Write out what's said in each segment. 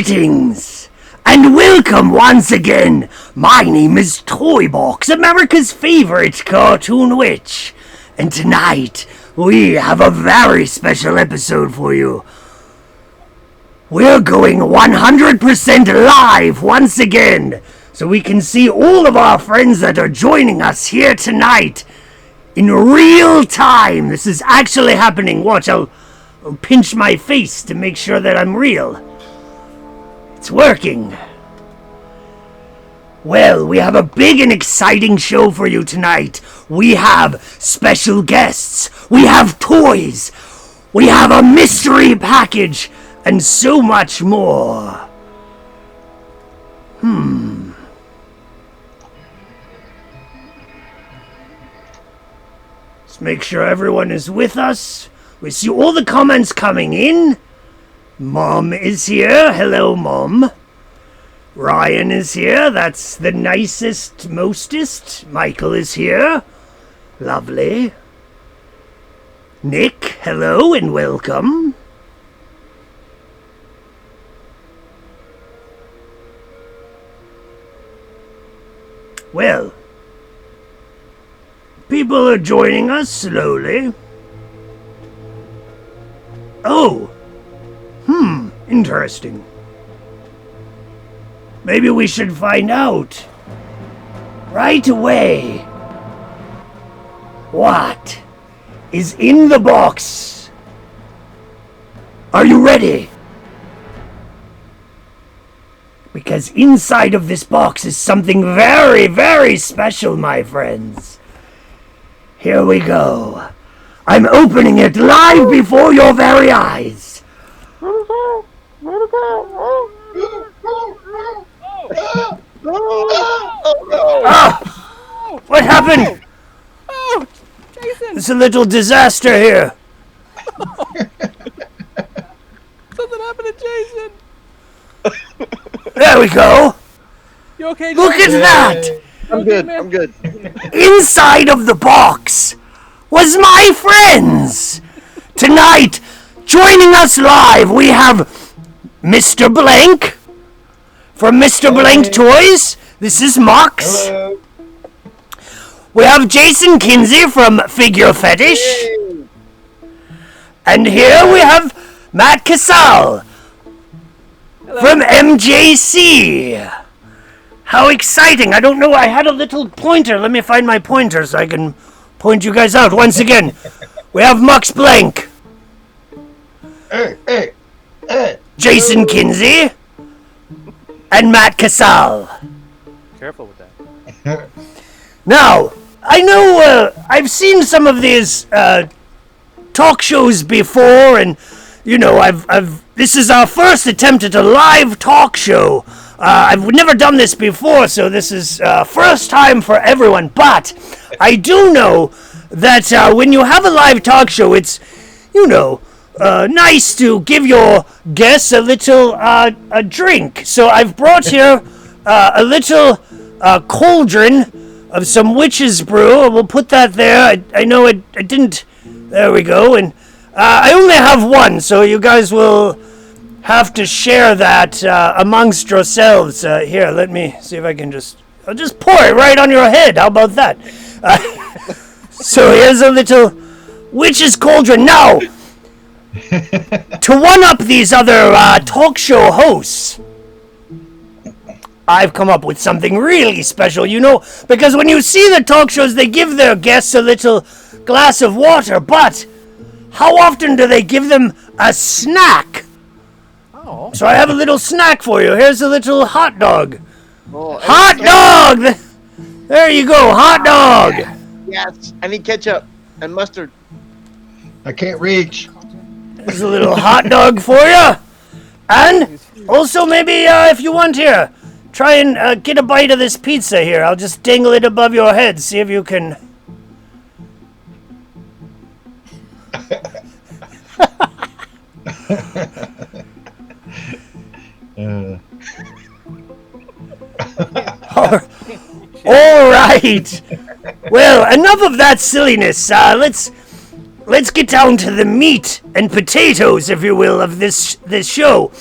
Greetings, and welcome once again. My name is Toybox, America's favorite cartoon witch. And tonight, we have a very special episode for you. We're going 100% live once again, so we can see all of our friends that are joining us here tonight in real time. This is actually happening. Watch, I'll pinch my face to make sure that I'm real. It's working. Well, we have a big and exciting show for you tonight. We have special guests. We have toys. We have a mystery package. And so much more. Let's make sure everyone is with us. We see all the comments coming in. Mom is here. Hello, Mom. Ryan is here. That's the nicest, mostest. Michael is here. Lovely. Nick, hello and welcome. Well, people are joining us slowly. Oh. Interesting. Maybe we should find out right away what is in the box. Are you ready? Because inside of this box is something very, very special, my friends. Here we go. I'm opening it live before your very eyes. What happened? Oh, Jason! It's a little disaster here. Something happened to Jason! There we go. You okay, Look at Jason? that! I'm good. I'm good. Inside of the box was my friends. Tonight, joining us live, we have Mr. Blank from Mr. Blank Toys. This is Mox. Hello. We have Jason Kinsey from Figure FETTish. Hey. And here we have Matt Casal from MJC. How exciting. I don't know, I had a little pointer. Let me find my pointer so I can point you guys out once again. We have Mox Blank. Hey. Jason Kinsey. And Matt Casal. Careful with that. Now, I know I've seen some of these talk shows before, and you know, this is our first attempt at a live talk show. I've never done this before, so this is first time for everyone. But I do know that when you have a live talk show, it's, you know, nice to give your guests a little a drink. So I've brought here a little cauldron of some witch's brew. We'll put that there. I know I didn't. There we go. And I only have one, so you guys will have to share that amongst yourselves. Here, let me see if I can I'll just pour it right on your head. How about that? So here's a little witch's cauldron. Now, to one-up these other talk show hosts, I've come up with something really special, you know, because when you see the talk shows, they give their guests a little glass of water, but how often do they give them a snack? Oh. So I have a little snack for you. Here's a little hot dog. Oh, Hot dog! There you go, hot dog! Yes. I need ketchup and mustard. I can't reach. There's a little hot dog for you. And also maybe if you want here, try and get a bite of this pizza here. I'll just dangle it above your head. See if you can. All right. Well, enough of that silliness. Let's get down to the meat and potatoes, if you will, of this show.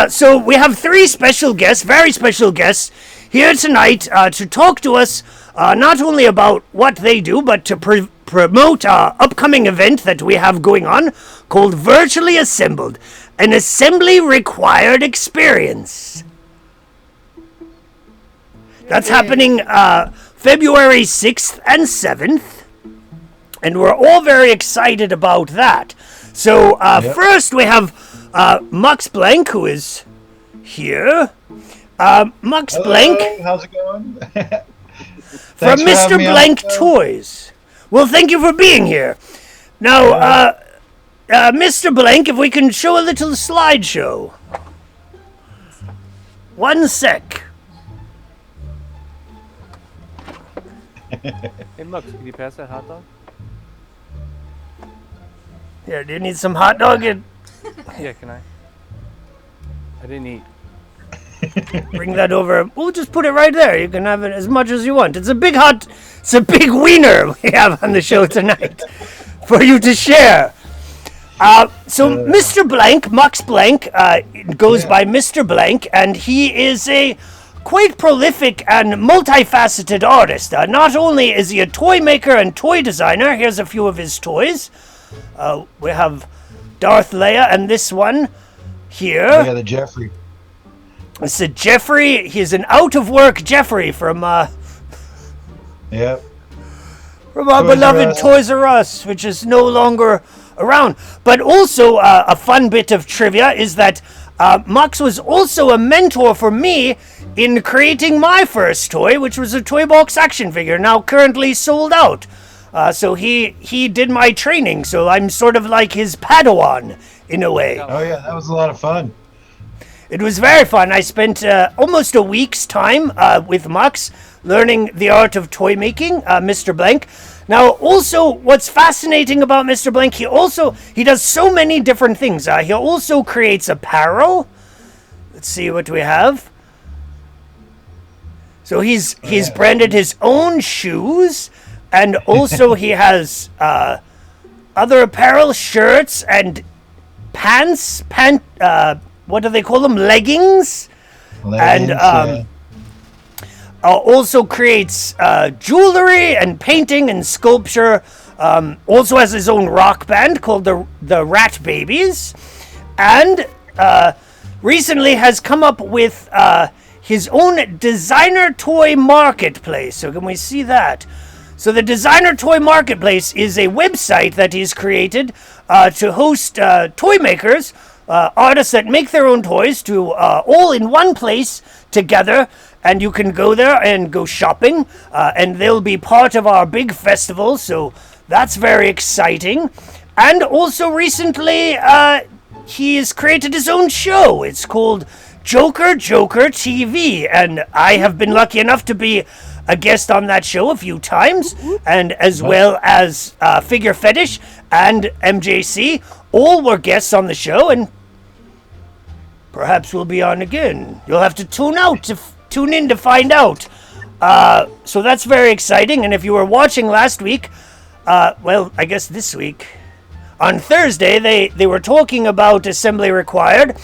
So we have three special guests, very special guests, here tonight to talk to us not only about what they do, but to promote our upcoming event that we have going on called Virtually Assembled, an assembly required experience. That's happening February 6th and 7th, and we're all very excited about that. So first we have Mux Blank, who is here. Mux Hello, Blank how's it going? from Thanks for Mr. having me on Blank the show. Toys. Well, thank you for being here. Now, Mr. Blank, if we can show a little slideshow. One sec. Hey, Mux, can you pass that hot dog? Here, do you need some hot dog? And Yeah, can I? I didn't eat. bring that over. We'll just put it right there. You can have it as much as you want. It's a big wiener we have on the show tonight for you to share. So Mr. Blank, Mux Blank, goes by Mr. Blank, and he is a quite prolific and multifaceted artist. Not only is he a toy maker and toy designer, here's a few of his toys. We have Darth Leia and this one here. Yeah, the Jeffrey. It's a Jeffrey. He's an out-of-work Jeffrey from Yep. our Toys R beloved Us. Toys R Us, which is no longer around. But also, a fun bit of trivia is that Mux was also a mentor for me in creating my first toy, which was a Toybox action figure, now currently sold out. So he did my training, so I'm sort of like his Padawan in a way. Oh yeah, that was a lot of fun. It was very fun. I spent almost a week's time with Mux learning the art of toy making, Mr. Blank. Now, also, what's fascinating about Mr. Blank, he does so many different things. He also creates apparel. Let's see what we have. So he's branded his own shoes, and also he has other apparel, shirts, and pants, what do they call them? Leggings. Leggings, And also creates jewelry and painting and sculpture. Also has his own rock band called the Rat Babies, and recently has come up with his own designer toy marketplace. So can we see that? So the Designer Toy Marketplace is a website that he's created to host toy makers, artists that make their own toys, to all in one place together, and you can go there and go shopping, and they'll be part of our big festival, so that's very exciting. And also recently, he's created his own show. It's called Joker TV, and I have been lucky enough to be a guest on that show a few times, and as well as Figure FETTish and MJC, all were guests on the show, and perhaps we'll be on again. You'll have to tune in to find out. So that's very exciting, and if you were watching last week, well, I guess this week, on Thursday, they were talking about Assembly Required,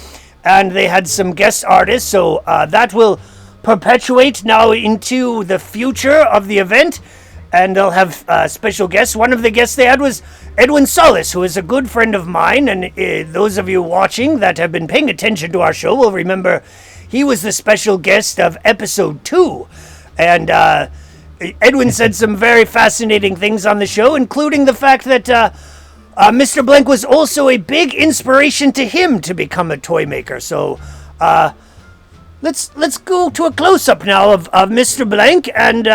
and they had some guest artists, so that will perpetuate now into the future of the event, and they'll have special guests. One of the guests they had was Edwin Solis, who is a good friend of mine, and those of you watching that have been paying attention to our show will remember he was the special guest of episode 2, and Edwin said some very fascinating things on the show, including the fact that Mr. Blank was also a big inspiration to him to become a toy maker. So let's go to a close-up now of Mr. Blank, and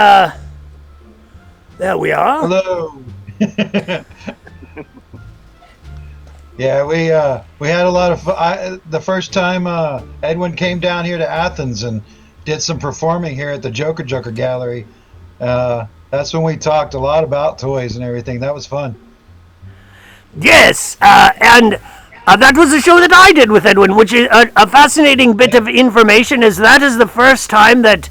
there we are. Hello. Yeah, we had a lot of fun. The first time Edwin came down here to Athens and did some performing here at the Joker Gallery. That's when we talked a lot about toys and everything. That was fun. Yes, and that was a show that I did with Edwin, which is a fascinating bit of information, as that is the first time that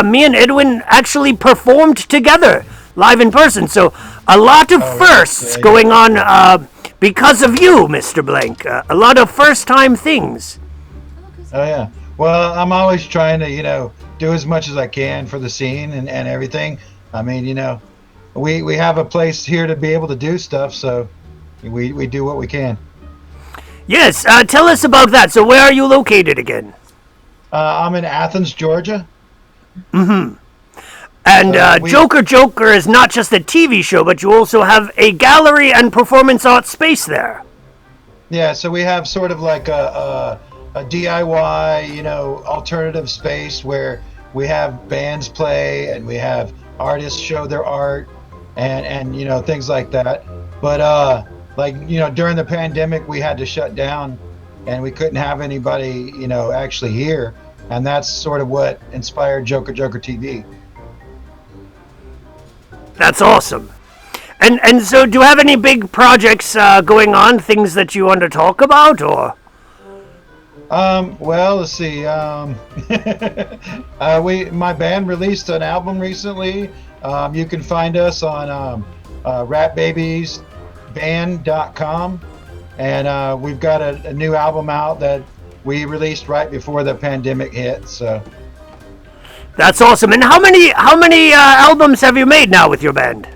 me and Edwin actually performed together, live in person. So a lot of firsts going on because of you, Mr. Blank. A lot of first-time things. Oh yeah. Well, I'm always trying to, do as much as I can for the scene and everything. I mean, we have a place here to be able to do stuff, so we do what we can. Yes, tell us about that. So where are you located again? I'm in Athens, Georgia. And We Joker is not just a TV show, but you also have a gallery and performance art space there. Yeah, so we have sort of like a DIY, alternative space where we have bands play and we have artists show their art and things like that. But during the pandemic, we had to shut down and we couldn't have anybody, actually here. And that's sort of what inspired Joker TV. That's awesome. And so, do you have any big projects going on? Things that you want to talk about, or? Well, let's see. My band released an album recently. You can find us on rapbabiesband.com, and we've got a new album out that we released right before the pandemic hit. So That's awesome. And how many albums have you made now with your band?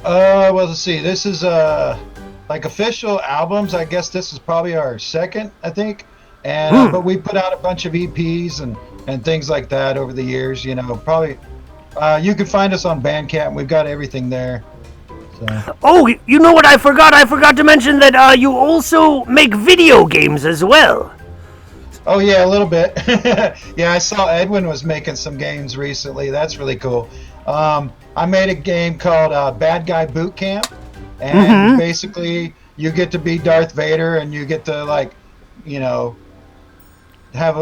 well, let's see. This is like official albums. I guess this is probably our second, I think. And but we put out a bunch of EPs and things like that over the years. Probably you can find us on Bandcamp. We've got everything there. So. Oh, you know what I forgot? I forgot to mention that you also make video games as well. Oh yeah, a little bit. Yeah, I saw Edwin was making some games recently. That's really cool. I made a game called Bad Guy Boot Camp, and basically you get to be Darth Vader, and you get to have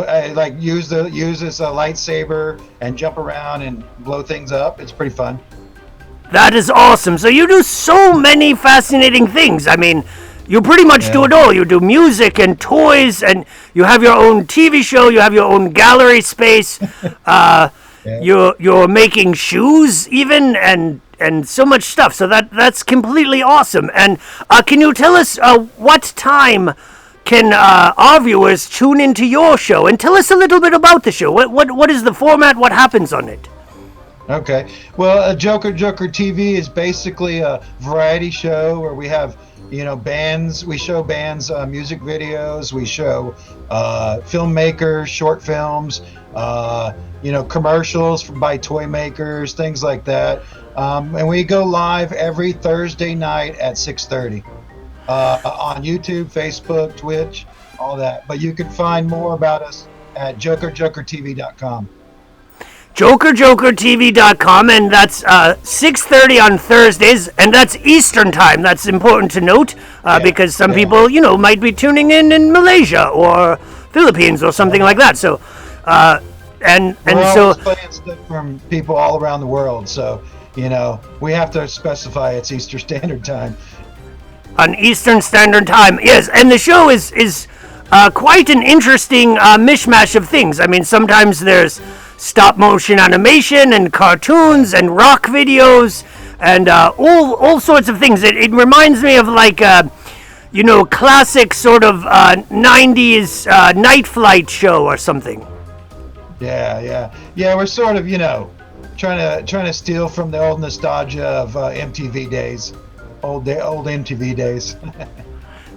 use this lightsaber and jump around and blow things up. It's pretty fun. That is awesome. So you do so many fascinating things. I mean, you pretty much do it all. You do music and toys, and you have your own TV show. You have your own gallery space. You're making shoes even, and so much stuff. So that's completely awesome. And can you tell us what time can our viewers tune into your show? And tell us a little bit about the show. What is the format? What happens on it? Okay. Well, Joker TV is basically a variety show where we have bands. We show bands music videos. We show filmmakers short films. Commercials by toy makers, things like that. And we go live every Thursday night at 6:30 on YouTube, Facebook, Twitch, all that. But you can find more about us at jokertv.com. jokertv.com, and that's 6:30 on Thursdays, and that's Eastern time. That's important to note because some people, might be tuning in Malaysia or Philippines or something like that. So, We're so always playing stuff from people all around the world. So, we have to specify it's Eastern Standard Time. on Eastern Standard Time, yes. And the show is quite an interesting mishmash of things. I mean, sometimes there's stop motion animation and cartoons and rock videos and all sorts of things. It reminds me of like classic sort of 90s night flight show or something. Yeah. We're sort of trying to steal from the old nostalgia of MTV days, old MTV days.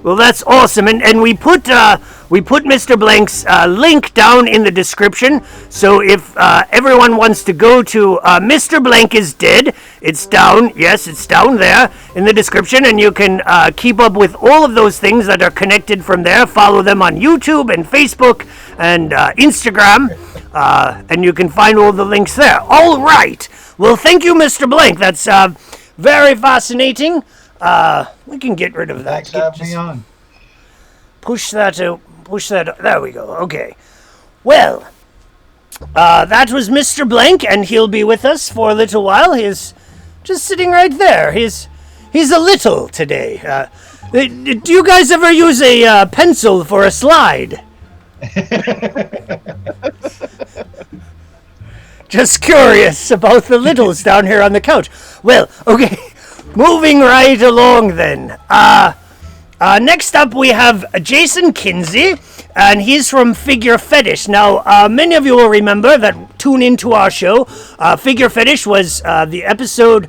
Well, that's awesome, and we put Mr. Blank's link down in the description. So if everyone wants to go to Mr. Blank is Dead, it's down. Yes, it's down there in the description, and you can keep up with all of those things that are connected from there. Follow them on YouTube and Facebook and Instagram, and you can find all the links there. All right. Well, thank you, Mr. Blank. That's very fascinating. We can get rid of that. Thanks for having me on. Push that. There we go. Okay. Well, that was Mr. Blank, and he'll be with us for a little while. He's just sitting right there. He's a little today. Do you guys ever use a pencil for a slide? Just curious about the littles down here on the couch. Well, okay. Moving right along then. Next up we have Jason Kinsey, and he's from Figure FETTish. Now, many of you will remember that tune into our show. Figure FETTish was the episode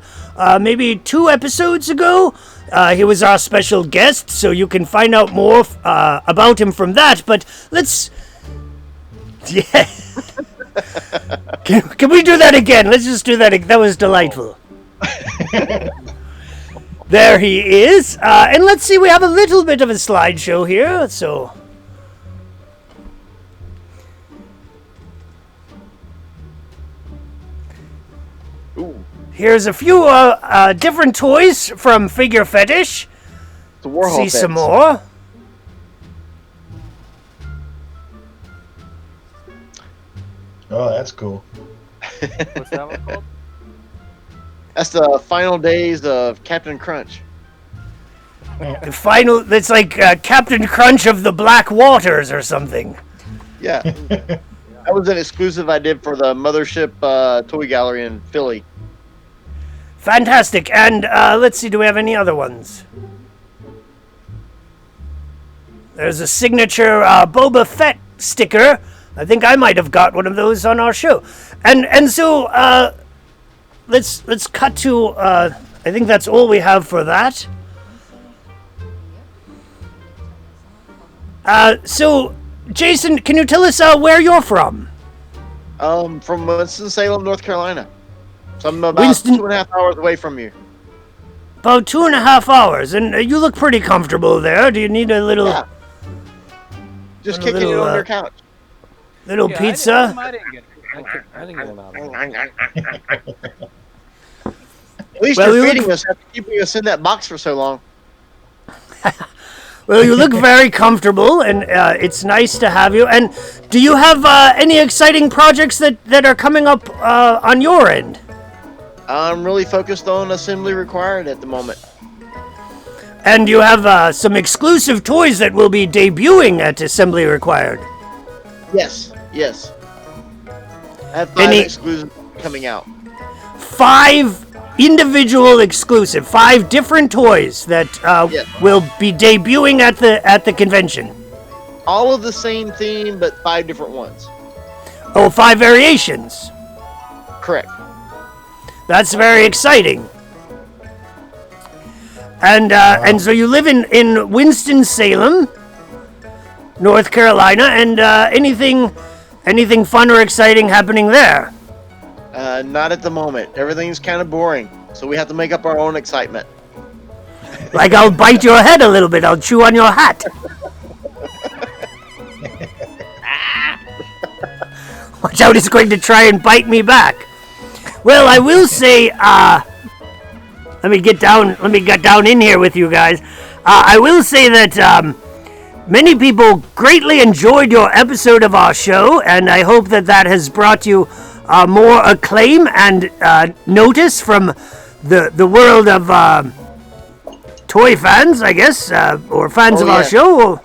maybe 2 episodes ago. He was our special guest, so you can find out more about him from that. But let's... Yeah. Can we do that again? Let's just do that. That was delightful. There he is. And let's see, we have a little bit of a slideshow here, so... Ooh, Here's a few different toys from Figure FETTish. the Warhol See pets. some more. Oh, that's cool. What's that one called? That's the final days of Captain Crunch. The final, it's like Captain Crunch of the Black Waters or something. Yeah. That was an exclusive I did for the Mothership Toy Gallery in Philly. Fantastic. And let's see, do we have any other ones? There's a signature Boba Fett sticker. I think I might have got one of those on our show. And so let's cut to I think that's all we have for that. So Jason, can you tell us where you're from? From Winston-Salem, North Carolina. So I'm about Winston- 2.5 hours away from you. About 2.5 hours, and you look pretty comfortable there. Do you need a little Yeah. Just Want a kicking it little, on your couch. little Yeah, pizza? I didn't get it. I didn't get it out of it. At least Well, you're you feeding look- us after keeping us in that box for so long. Well, you look very comfortable, and it's nice to have you. And do you have any exciting projects that are coming up on your end? I'm really focused on assembly required at the moment. And you have some exclusive toys that will be debuting at Assembly Required. Yes, yes. I have 5 Any- exclusives coming out. 5 individual exclusive, 5 different toys that Yes. will be debuting at the convention. All of the same theme, but 5 different ones. Oh, 5 variations. Correct. That's very exciting. And so you live in Winston-Salem, North Carolina, and anything fun or exciting happening there? Not at the moment. Everything's kind of boring, so we have to make up our own excitement. Like I'll bite your head a little bit. I'll chew on your hat. Watch out, it's going to try and bite me back. Well, I will say, let me get down in here with you guys. I will say that many people greatly enjoyed your episode of our show, and I hope that has brought you more acclaim and notice from the world of toy fans, I guess, or fans of our yeah. show.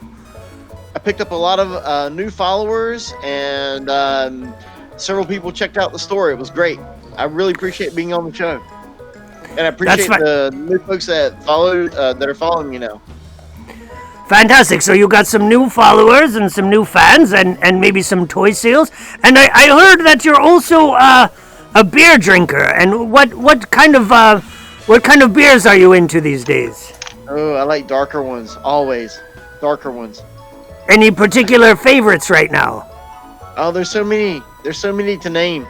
I picked up a lot of new followers, and several people checked out the store. It was great. I really appreciate being on the show, and I appreciate fine. the new folks that are following me now. Fantastic. So you got some new followers and some new fans and maybe some toy sales. And I heard that you're also a beer drinker. And what kind of beers are you into these days? Oh, I like darker ones, always. Darker ones. Any particular favorites right now? Oh, there's so many. There's so many to name.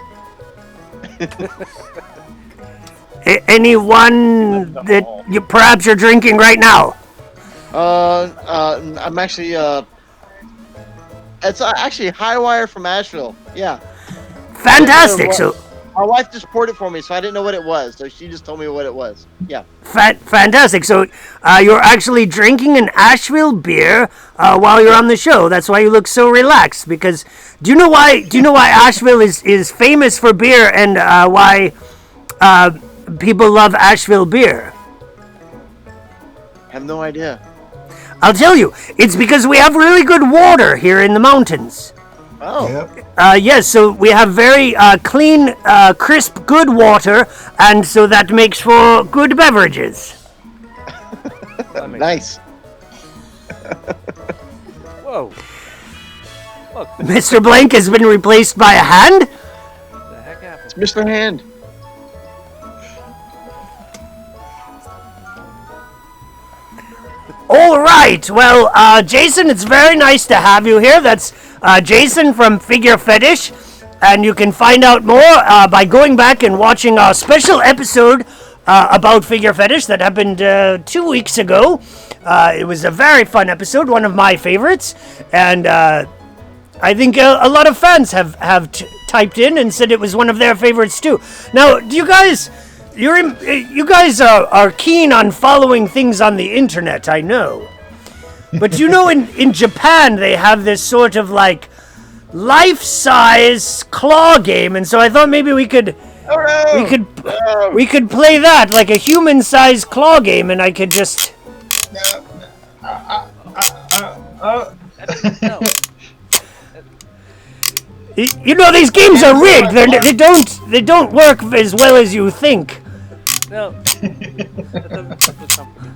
Any one that perhaps you're drinking right now? I'm actually, it's actually Highwire from Asheville. Yeah. Fantastic. So My wife just poured it for me, so I didn't know what it was. So she just told me what it was. Yeah. fantastic. So you're actually drinking an Asheville beer while you're on the show. That's why you look so relaxed. Because do you know why Asheville is famous for beer and why people love Asheville beer? I have no idea. I'll tell you. It's because we have really good water here in the mountains. Oh. Yep. Yes, so we have very clean, crisp, good water, and so that makes for good beverages. That makes Nice. Whoa. Look, Mr. Blank has been replaced by a hand? what the heck happened? It's Mr. Hand. All right. Well, Jason, it's very nice to have you here. That's Jason from Figure FETTish. And you can find out more by going back and watching our special episode about Figure FETTish that happened 2 weeks ago. It was a very fun episode, one of my favorites. And I think a lot of fans have typed in and said it was one of their favorites too. Now, do you guys... you guys are keen on following things on the internet, I know. But you know, in Japan, they have this sort of like life-size claw game, and so I thought maybe we could play that, like a human-sized claw game, and I could just... No. You know, these games are rigged. They don't work as well as you think. No. That's comforting.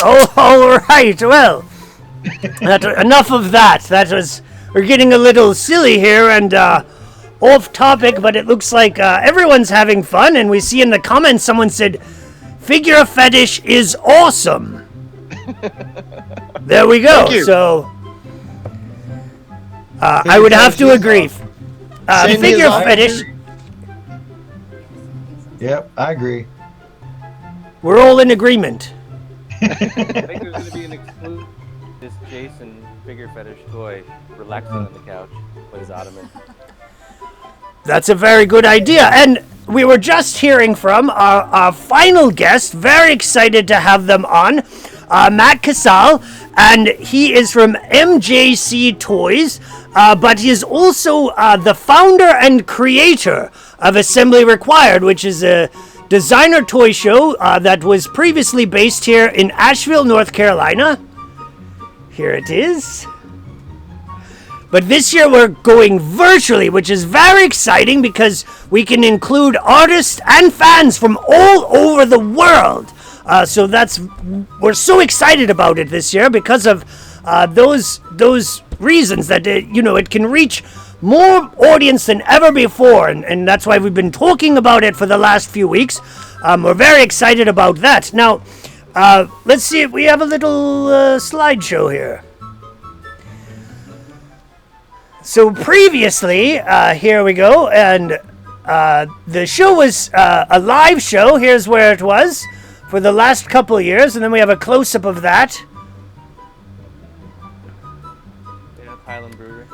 Oh, all right. Well, enough of that. We're getting a little silly here and off topic, but it looks like everyone's having fun. And we see in the comments someone said, "Figure Fetish is awesome." There we go. Thank you. So I would have to agree. Figure Fetish. Yep, I agree. We're all in agreement. I think there's going to be an exclusive this Jason Figure Fetish toy relaxing on the couch with his ottoman. That's a very good idea. And we were just hearing from our final guest. Very excited to have them on. Matt Casal. And he is from MJC Toys. But he is also the founder and creator of Assembly Required, which is a designer toy show that was previously based here in Asheville, North Carolina. Here it is. But this year we're going virtually, which is very exciting because we can include artists and fans from all over the world. So we're so excited about it this year because of those reasons that it can reach more audience than ever before, and that's why we've been talking about it for the last few weeks. We're very excited about that. Now, let's see if we have a little slideshow here. So previously, here we go, and the show was a live show. Here's where it was for the last couple of years, and then we have a close-up of that. Yeah, Highland Brewery.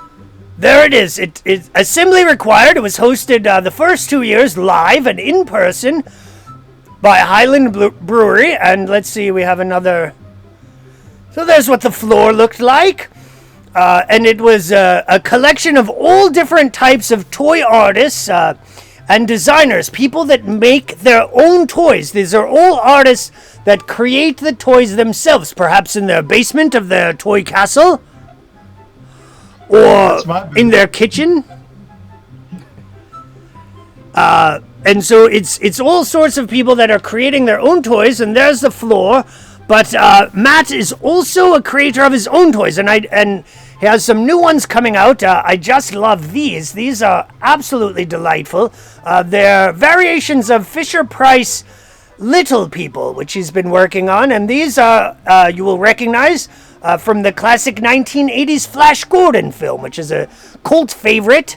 There it is. It's Assembly Required. It was hosted the first 2 years live and in person by Highland Brewery. And let's see, we have another. So there's what the floor looked like. And it was a collection of all different types of toy artists and designers, people that make their own toys. These are all artists that create the toys themselves, perhaps in their basement of their toy castle. Or in their kitchen. And so it's all sorts of people that are creating their own toys, and there's the floor. But Matt is also a creator of his own toys, and he has some new ones coming out. I just love these. These are absolutely delightful. They're variations of Fisher-Price Little People, which he's been working on, and these are you will recognize from the classic 1980s Flash Gordon film, which is a cult favorite.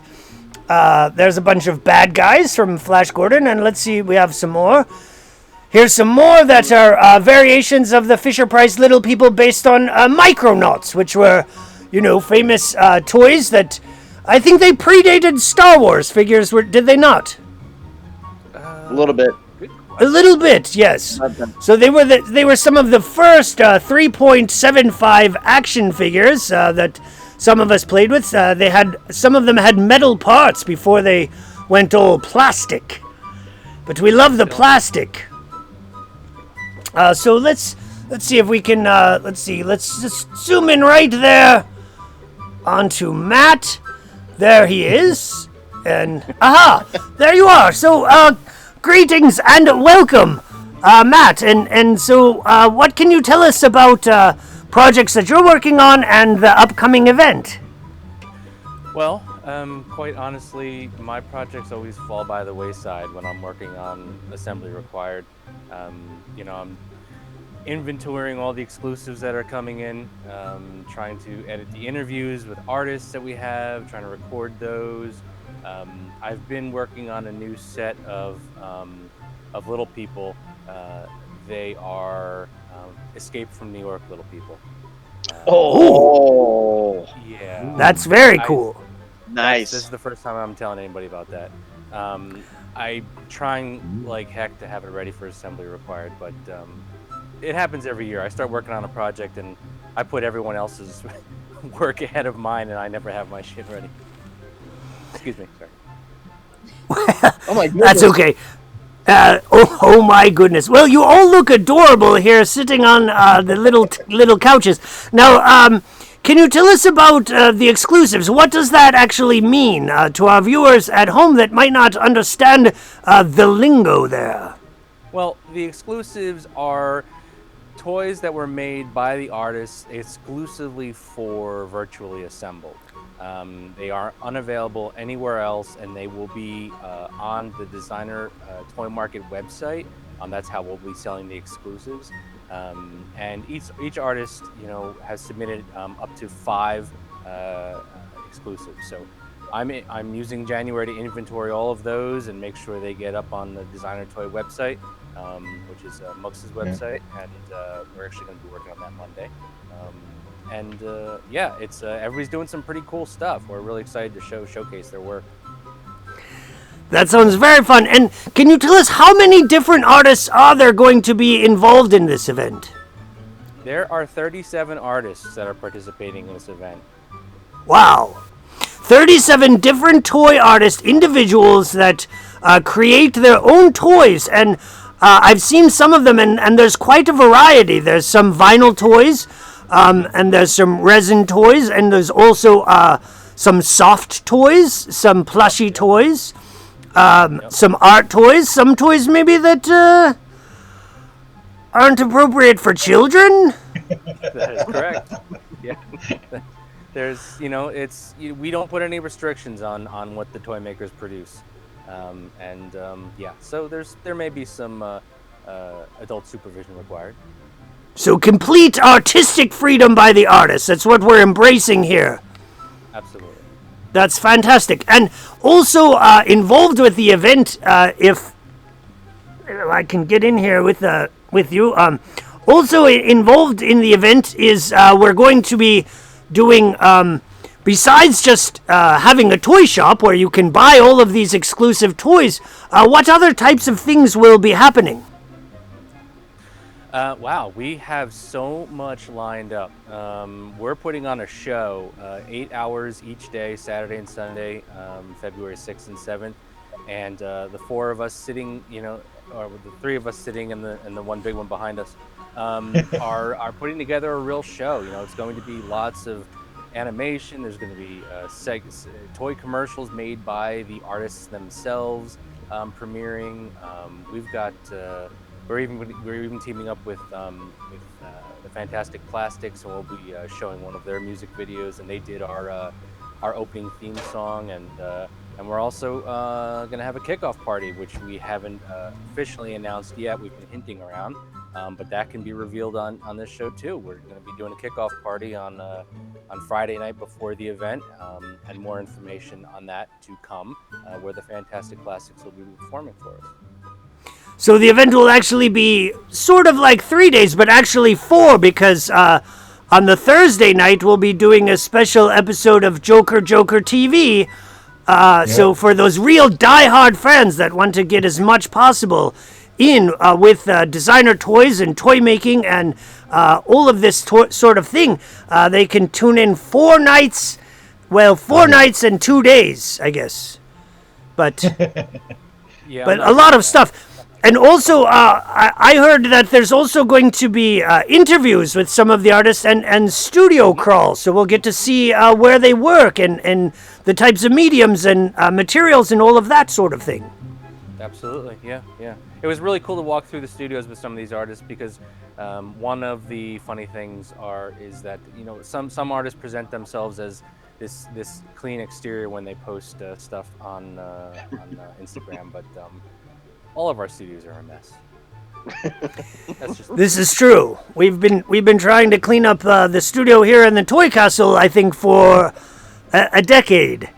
There's a bunch of bad guys from Flash Gordon, and let's see, we have some more. Here's some more that are variations of the Fisher-Price Little People based on Micronauts, which were, famous toys that I think they predated Star Wars figures, did they not? A little bit. A little bit, yes. So they were some of the first 3.75 action figures that some of us played with. Some of them had metal parts before they went all plastic. But we love the plastic. So let's see if we can let's just zoom in right there onto Matt. There he is. And there you are. So greetings and welcome, Matt. And so what can you tell us about projects that you're working on and the upcoming event? Well, quite honestly, my projects always fall by the wayside when I'm working on assembly required. I'm inventorying all the exclusives that are coming in, trying to edit the interviews with artists that we have, trying to record those. I've been working on a new set of Little People. They are Escape from New York Little People. Yeah. That's very cool. Nice. This is the first time I'm telling anybody about that. I'm trying like heck to have it ready for assembly required, but it happens every year. I start working on a project and I put everyone else's work ahead of mine, and I never have my shit ready. Excuse me, sorry. Oh my goodness. That's okay. Oh my goodness. Well, you all look adorable here sitting on the little couches. Now, can you tell us about the exclusives? What does that actually mean to our viewers at home that might not understand the lingo there? Well, the exclusives are toys that were made by the artists exclusively for Virtually Assembled. They are unavailable anywhere else, and they will be on the Designer Toy Market website. That's how we'll be selling the exclusives. And each artist, has submitted up to 5 exclusives. So I'm using January to inventory all of those and make sure they get up on the Designer Toy website, which is Mux's website, and we're actually going to be working on that Monday. It's everybody's doing some pretty cool stuff. We're really excited to showcase their work. That sounds very fun. And can you tell us how many different artists are there going to be involved in this event? There are 37 artists that are participating in this event. Wow. 37 different toy artists, individuals that create their own toys. And I've seen some of them, and there's quite a variety. There's some vinyl toys, and there's some resin toys, and there's also some soft toys, some plushy toys. Some art toys, some toys maybe that aren't appropriate for children. That is correct. Yeah. There's, we don't put any restrictions on what the toy makers produce. So there may be some adult supervision required. So complete artistic freedom by the artists. That's what we're embracing here. Absolutely. That's fantastic. And also involved with the event, if I can get in here with you, also involved in the event is we're going to be doing, besides just having a toy shop where you can buy all of these exclusive toys, what other types of things will be happening? Wow, we have so much lined up. We're putting on a show, 8 hours each day, Saturday and Sunday, February 6th and 7th. And the 4 of us sitting, or the 3 of us sitting and the one big one behind us, are putting together a real show. It's going to be lots of animation. There's going to be toy commercials made by the artists themselves premiering. We've got... We're even teaming up with the Fantastic Plastics, and we'll be showing one of their music videos. And they did our opening theme song, and we're also going to have a kickoff party, which we haven't officially announced yet. We've been hinting around, but that can be revealed on this show too. We're going to be doing a kickoff party on Friday night before the event, and more information on that to come, where the Fantastic Plastics will be performing for us. So the event will actually be sort of like 3 days, but actually 4, because on the Thursday night we'll be doing a special episode of Joker TV. So for those real die-hard fans that want to get as much possible in with designer toys and toy making and all of this sort of thing, they can tune in 4 nights. Well, 4 nights and 2 days, I guess. But but a lot of stuff. And also, I heard that there's also going to be interviews with some of the artists and studio crawls. So we'll get to see where they work and the types of mediums and materials and all of that sort of thing. Absolutely, yeah. It was really cool to walk through the studios with some of these artists because one of the funny things is that some artists present themselves as this clean exterior when they post stuff on Instagram, but all of our studios are a mess. That's just This is true. We've been trying to clean up the studio here in the Toy Castle, I think, for a decade.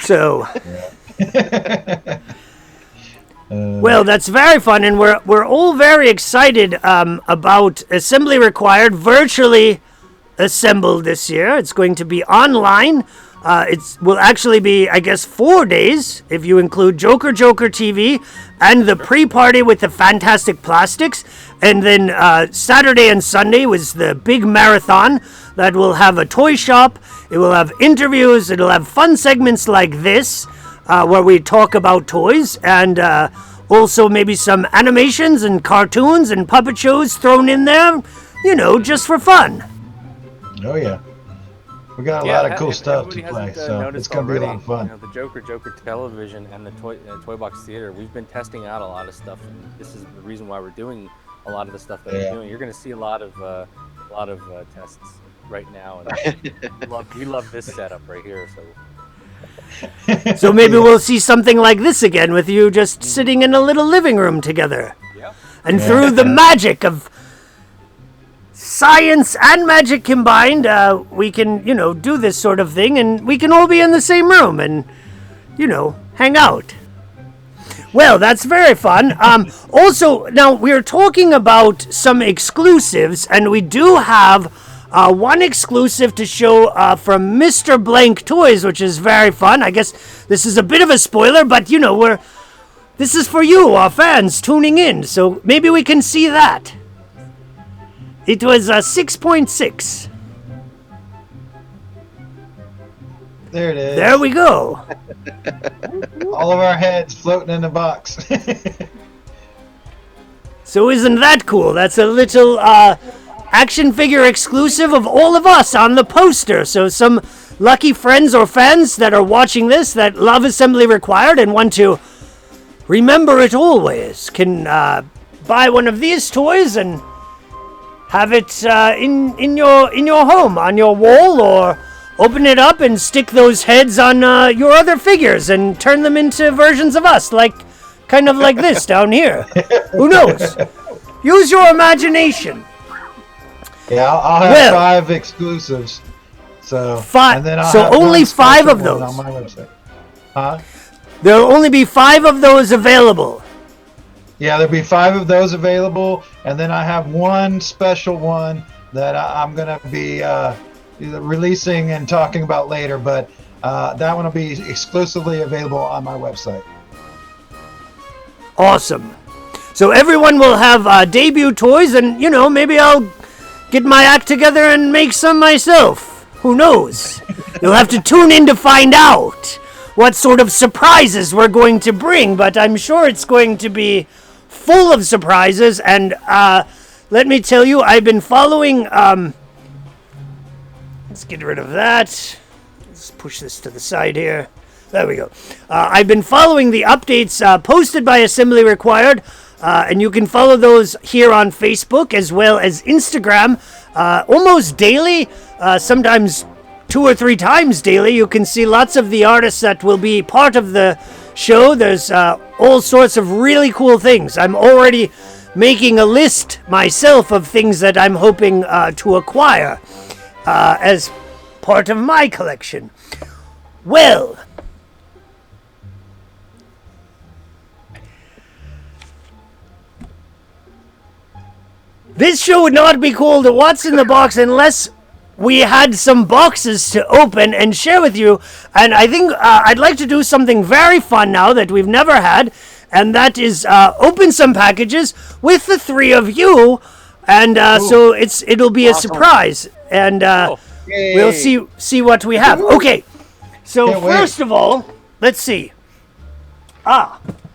So, well, that's very fun, and we're all very excited about Assembly Required virtually assembled this year. It's going to be online. It will actually be, I guess, 4 days if you include Joker TV and the pre-party with the Fantastic Plastics. And then Saturday and Sunday was the big marathon that will have a toy shop. It will have interviews. It'll have fun segments like this where we talk about toys, and also maybe some animations and cartoons and puppet shows thrown in there, just for fun. Oh, yeah. We got a lot of cool stuff to play, so it's going to be a lot of fun. The Joker Television and the Toybox Theater, we've been testing out a lot of stuff, and this is the reason why we're doing a lot of the stuff that we're doing. You're going to see a lot of tests right now, and we love this setup right here. So maybe we'll see something like this again with you just sitting in a little living room together. Yeah. And through the magic of science and magic combined, we can, do this sort of thing, and we can all be in the same room and, hang out. Well, that's very fun. Also, now we're talking about some exclusives, and we do have one exclusive to show from Mr. Blank Toys, which is very fun. I guess this is a bit of a spoiler, but this is for you, our fans tuning in, so maybe we can see that. It was 6.6. There it is. There we go. All of our heads floating in the box. So isn't that cool? That's a little action figure exclusive of all of us on the poster. So some lucky friends or fans that are watching this that love Assembly Required and want to remember it always can buy one of these toys and have it in your home, on your wall, or open it up and stick those heads on your other figures and turn them into versions of us, kind of like this down here. Who knows? Use your imagination. Yeah, I'll have 5 exclusives. So 5. And then I'll so have only one 5 of special one those. on my website. Huh? There'll only be 5 of those available. Yeah, there'll be 5 of those available, and then I have one special one that I'm going to be releasing and talking about later, but that one will be exclusively available on my website. Awesome. So everyone will have debut toys, and, maybe I'll get my act together and make some myself. Who knows? You'll have to tune in to find out what sort of surprises we're going to bring, but I'm sure it's going to be full of surprises, and let me tell you, I've been following, let's get rid of that, let's push this to the side here, there we go. I've been following the updates posted by Assembly Required, and you can follow those here on Facebook as well as Instagram, almost daily, sometimes 2 or 3 times daily. You can see lots of the artists that will be part of the show. There's all sorts of really cool things. I'm already making a list myself of things that I'm hoping to acquire as part of my collection. Well, this show would not be called What's in the Box unless we had some boxes to open and share with you. And I think I'd like to do something very fun now that we've never had, and that is open some packages with the 3 of you. And so it'll be a surprise, and we'll see what we have. Okay, so first of all, let's see.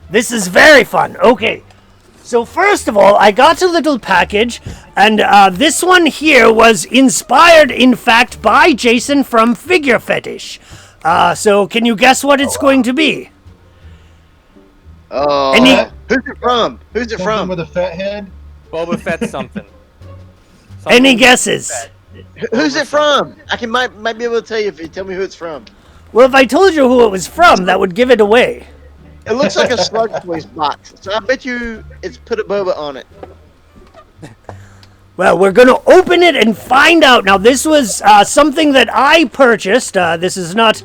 This is very fun. Okay. So first of all, I got a little package, and this one here was inspired, in fact, by Jason from Figure FETTish. So can you guess what it's going to be? Oh, Any- who's it from? Who's it Something from? with a fat head? Boba Fett something. Any guesses? Who's it from? Might be able to tell you if you tell me who it's from. Well, if I told you who it was from, that would give it away. It looks like a Slug Toys box, so I bet you it's put a boba on it. Well, we're going to open it and find out. Now, this was something that I purchased. This is not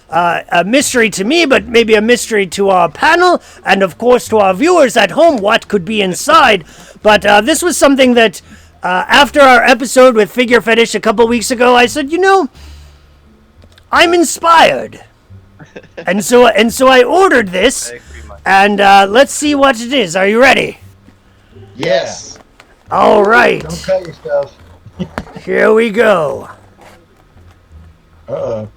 a mystery to me, but maybe a mystery to our panel and, of course, to our viewers at home, what could be inside. But this was something that, after our episode with Figure Fetish a couple weeks ago, I said, I'm inspired. and so I ordered this, and let's see what it is. Are you ready? Yes. All right. Don't cut yourself. Here we go. Uh-oh.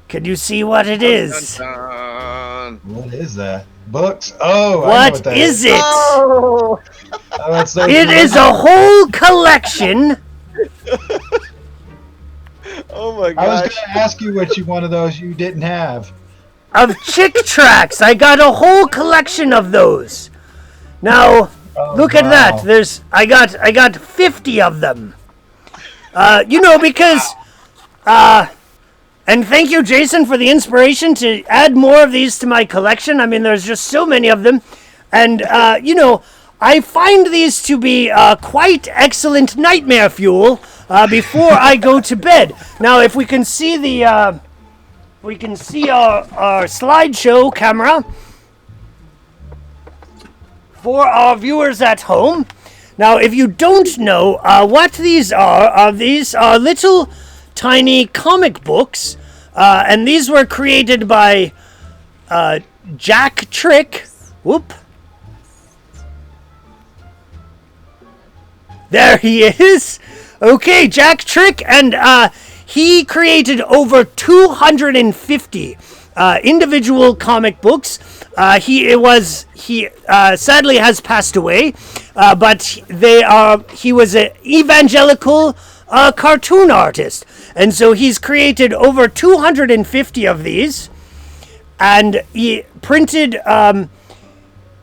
Can you see what it is? Dun, dun. What is that? Books? Oh, I know What what that is it? Oh! Oh, it's those It is a whole collection Oh my I was gosh. going to ask you which one of those you didn't have. of Chick tracks. I got a whole collection of those. Now, Oh, look at wow. that. I got 50 of them. Because and thank you, Jason, for the inspiration to add more of these to my collection. I mean, there's just so many of them. And, I find these to be quite excellent nightmare fuel before I go to bed. Now, if we can see our slideshow camera for our viewers at home. Now, if you don't know what these are little tiny comic books, and these were created by Jack Trick. Whoop. There he is. Okay, Jack Trick, and he created over 250 individual comic books. He sadly has passed away, but he was an evangelical cartoon artist, and so he's created over 250 of these, and he printed.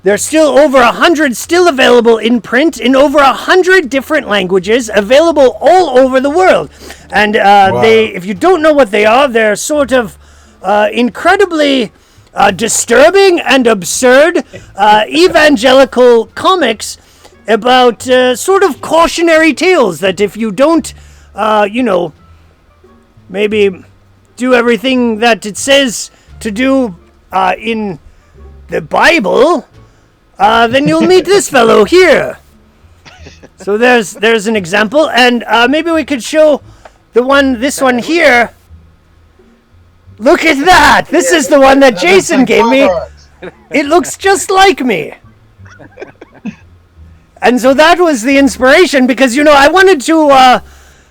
There's still over 100 still available in print in over 100 different languages, available all over the world. And Wow. if you don't know what they are, they're sort of incredibly disturbing and absurd evangelical comics about sort of cautionary tales that if you don't, maybe do everything that it says to do in the Bible, then you'll meet this fellow here. So there's an example, and maybe we could show this one here. Look at that! This is the one that Jason gave me. It looks just like me. And so that was the inspiration, because, I wanted to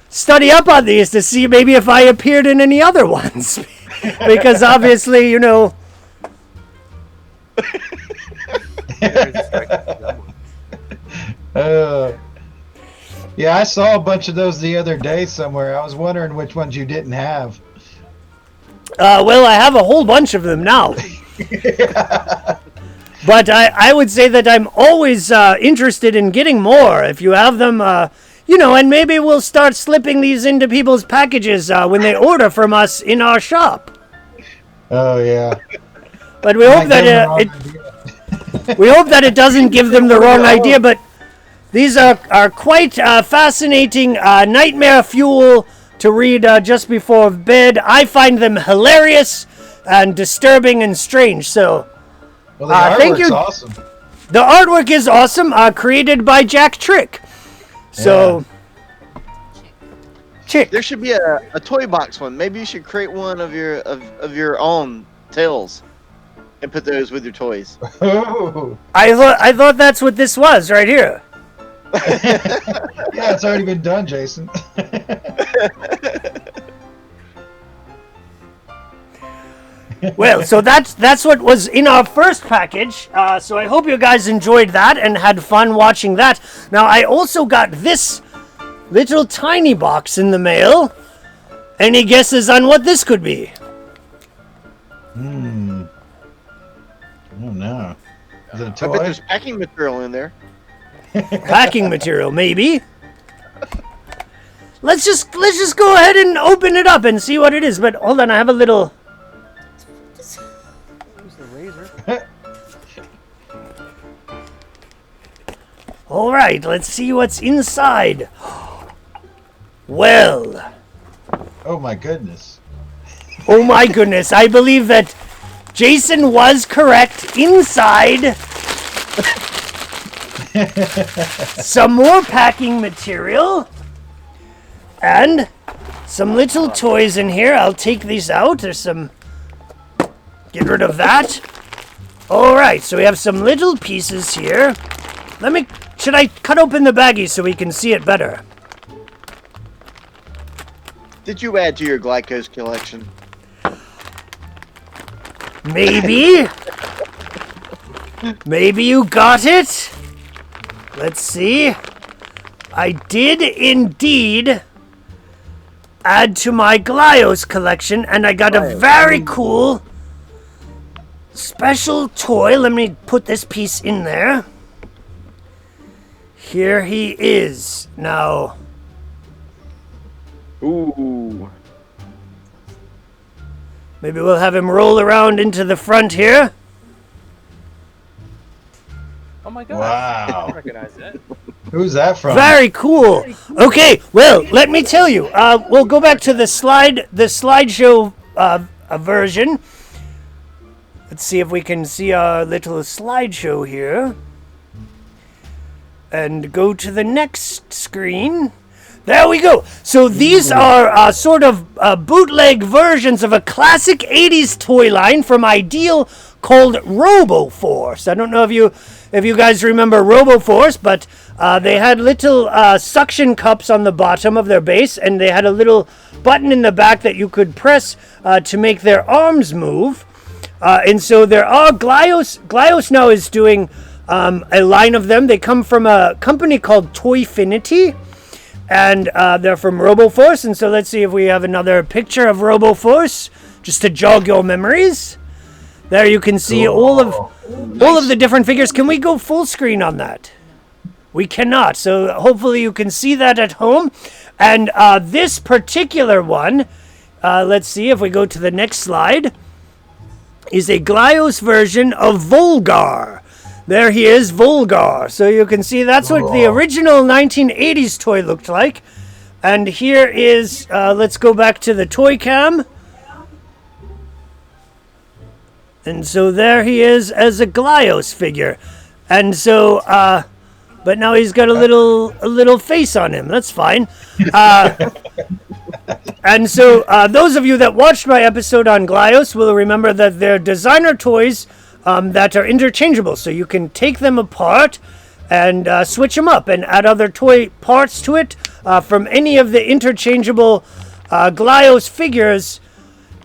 study up on these to see maybe if I appeared in any other ones. Because obviously, Yeah, I saw a bunch of those the other day somewhere. I was wondering which ones you didn't have. Well, I have a whole bunch of them now. But I would say that I'm always interested in getting more. If you have them, and maybe we'll start slipping these into people's packages when they order from us in our shop. Oh, yeah. But we hope that it doesn't give them the wrong idea. But these are quite fascinating nightmare fuel to read just before bed. I find them hilarious and disturbing and strange. So, Well, the artwork's thank you. awesome. The artwork is awesome, created by Jack Trick. So, Chick. There should be a Toybox one. Maybe you should create one of your own tails and put those with your toys. Oh. I thought that's what this was right here. Yeah, it's already been done, Jason. Well, so that's what was in our first package. So I hope you guys enjoyed that and had fun watching that. Now, I also got this little tiny box in the mail. Any guesses on what this could be? The I bet toy. there's packing material in there. Packing material, maybe. Let's just go ahead and open it up and see what it is. But hold on, I have a little. Use the razor. All right, let's see what's inside. Well, Oh my goodness. oh my goodness, I believe that Jason was correct. Inside, some more packing material and some little toys in here. I'll take these out. There's some. Get rid of that. All right, so we have some little pieces here. Should I cut open the baggie so we can see it better? Did you add to your glycose collection? Maybe. Maybe you got it. Let's see. I did indeed add to my Glyos collection, and I got a very cool special toy. Let me put this piece in there. Here he is. Now, Ooh. maybe we'll have him roll around into the front here. Oh my god! Wow. I recognize that. Who's that from? Very cool. Okay, well, let me tell you. We'll go back to the slideshow version. Let's see if we can see our little slideshow here. And go to the next screen. There we go. So these are sort of bootleg versions of a classic 80s toy line from Ideal called RoboForce. I don't know if you guys remember RoboForce, but they had little suction cups on the bottom of their base, and they had a little button in the back that you could press to make their arms move. And so there are Glyos now is doing a line of them. They come from a company called Toyfinity, and they're from RoboForce. And so let's see if we have another picture of RoboForce, just to jog your memories. There you can see all of the different figures. Can we go full screen on that? We cannot. So hopefully you can see that at home. And this particular one, let's see if we go to the next slide, is a Glyos version of Volgar. There he is, Volgar. So you can see that's what the original 1980s toy looked like. And here is, let's go back to the toy cam. And so there he is as a Glyos figure. And so, but now he's got a little face on him. That's fine. And so those of you that watched my episode on Glyos will remember that they're designer toys that are interchangeable. So you can take them apart and switch them up and add other toy parts to it from any of the interchangeable Glyos figures.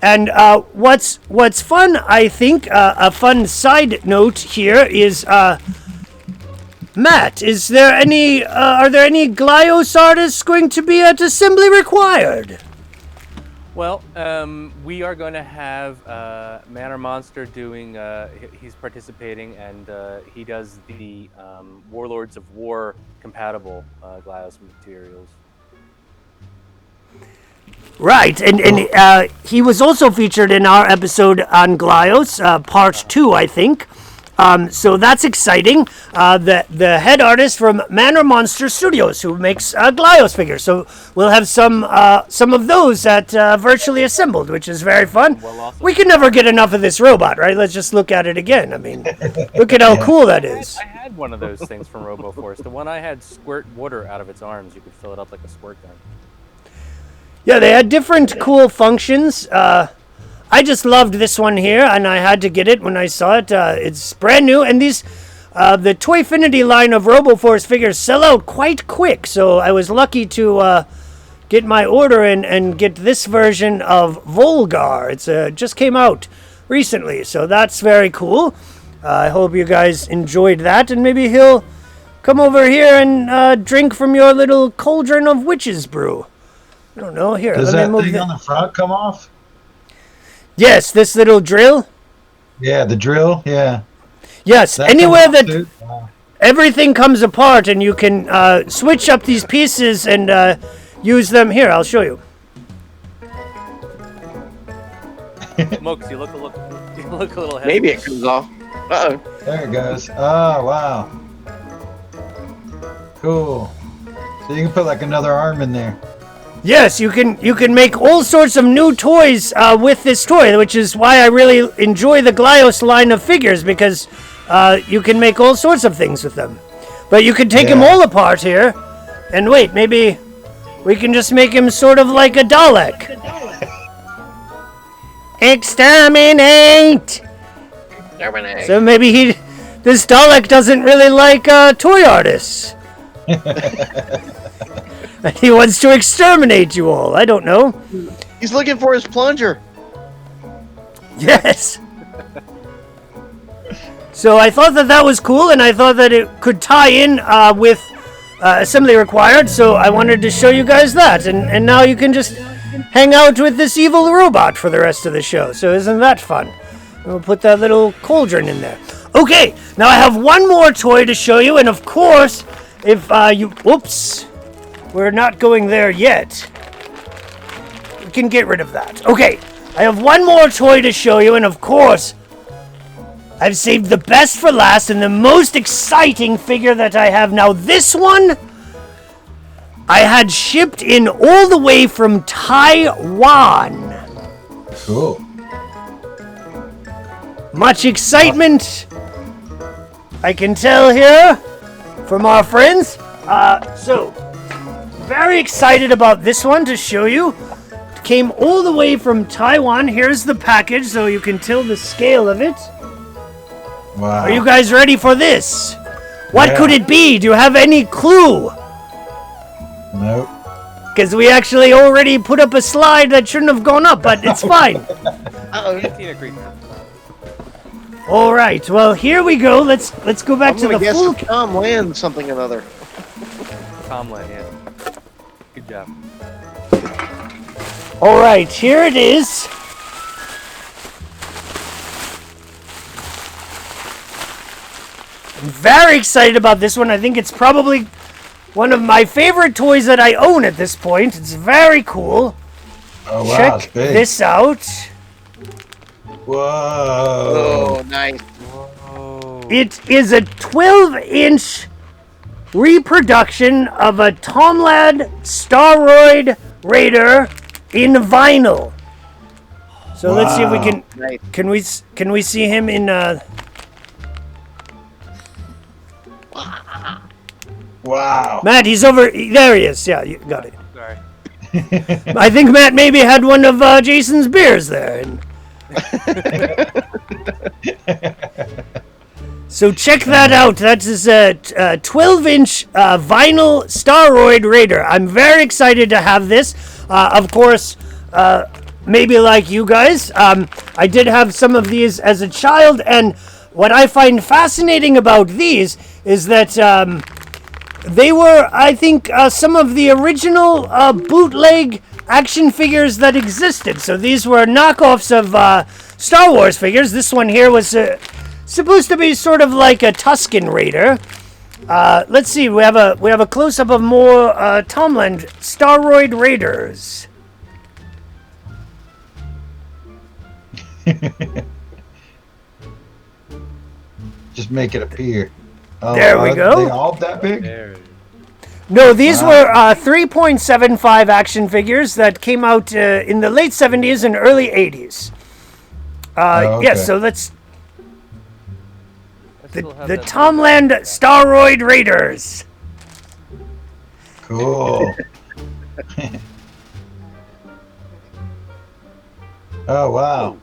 And what's fun, I think, a fun side note here is, Matt, are there any Glyos artists going to be at assembly required? Well, we are going to have Manor Monster doing. He's participating, and he does the Warlords of War compatible Glyos materials. Right, and he was also featured in our episode on Glyos, part 2, I think. So that's exciting. The head artist from Manor Monster Studios, who makes Glyos figures. So we'll have some of those at Virtually Assembled, which is very fun. We can never get enough of this robot, right? Let's just look at it again. I mean, look at how cool that is. I had one of those things from RoboForce. The one I had squirt water out of its arms. You could fill it up like a squirt gun. Yeah, they had different cool functions. I just loved this one here, and I had to get it when I saw it. It's brand new, and these, the Toyfinity line of RoboForce figures sell out quite quick, so I was lucky to get my order in and get this version of Volgar. It's just came out recently, so that's very cool. I hope you guys enjoyed that, and maybe he'll come over here and drink from your little cauldron of witch's brew. I don't know. Here, Does let me that move thing on the front come off? Yes, this little drill. Yeah, the drill. Yeah. Yes, That anywhere comes off, that dude? Wow. everything comes apart and you can switch up these pieces and use them. Here, I'll show you. Smokes, you look a little heavy. Maybe it comes off. Uh-oh. There it goes. Oh, wow. Cool. So you can put like another arm in there. Yes, you can make all sorts of new toys with this toy, which is why I really enjoy the Glyos line of figures, because you can make all sorts of things with them. But you can take him all apart here, and wait, maybe we can just make him sort of like a Dalek. Exterminate! So maybe this Dalek doesn't really like toy artists. And he wants to exterminate you all. I don't know. He's looking for his plunger. Yes. So I thought that was cool, and I thought that it could tie in with assembly required. So I wanted to show you guys that, and now you can just hang out with this evil robot for the rest of the show. So isn't that fun? We'll put that little cauldron in there. Okay, now I have one more toy to show you, and of course, if you... Whoops. We're not going there yet. We can get rid of that. Okay, I have one more toy to show you, and of course, I've saved the best for last and the most exciting figure that I have. Now, this one, I had shipped in all the way from Taiwan. Cool. Much excitement, I can tell here from our friends. So, very excited about this one to show you. Came all the way from Taiwan. Here's the package so you can tell the scale of it. Wow. Are you guys ready for this? What could it be? Do you have any clue? Nope. Because we actually already put up a slide that shouldn't have gone up, but it's fine. Uh-oh. Cantina creature. All right. Well, here we go. Let's go back I'm to gonna the guess full. Tom Land something or another. Tomlin, yeah. Good job. All right. Here it is. I'm very excited about this one. I think it's probably one of my favorite toys that I own at this point. It's very cool. Oh, wow. It's Check big. this out. Whoa. Oh, nice. Whoa. It is a 12-inch reproduction of a Tomlad Staroid Raider in vinyl. So let's see if we Wow. can. Nice. Can we see him in? Wow. Matt, he's over. There he is. Yeah, you got it. Sorry. I think Matt maybe had one of Jason's beers there. So check that out. That is a 12-inch vinyl Staroid Raider. I'm very excited to have this. Of course, maybe like you guys, I did have some of these as a child, and what I find fascinating about these is that they were, I think, some of the original bootleg action figures that existed. So these were knockoffs of Star Wars figures. This one here was supposed to be sort of like a Tusken Raider. Let's see. We have a close up of more Tomland Staroid Raiders. Just make it appear. Oh, There we go. They all that big? There. No, these were 3.75 action figures that came out in the late 70s and early 80s. Okay. Yes, so let's I still have the that Tomland Staroid Raiders. Cool. Oh, wow.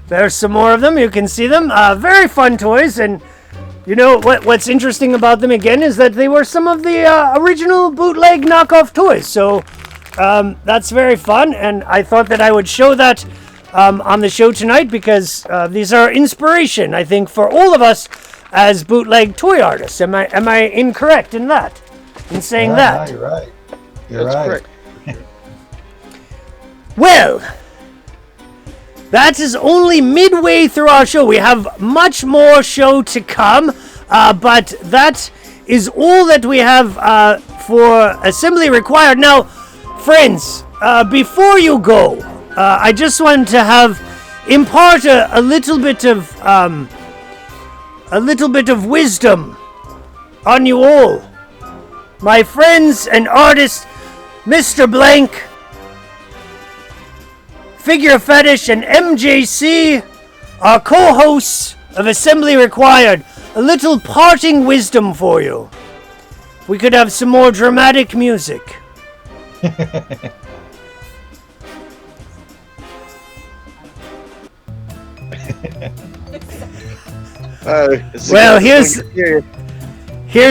There's some more of them. You can see them. Very fun toys, and you know what's interesting about them again is that they were some of the original bootleg knockoff toys. So that's very fun, and I thought that I would show that on the show tonight because these are inspiration, I think, for all of us as bootleg toy artists. Am I incorrect in that? In saying that? No, you're right. You're That's right. correct. Well, that is only midway through our show. We have much more show to come, but that is all that we have for Assembly Required. Now, friends, before you go, I just wanted to impart a little bit of wisdom on you all. My friends and artists, Mr. Blank, Figure Fettish, and MJC are co-hosts of Assembly Required. A little parting wisdom for you. We could have some more dramatic music. Well, here's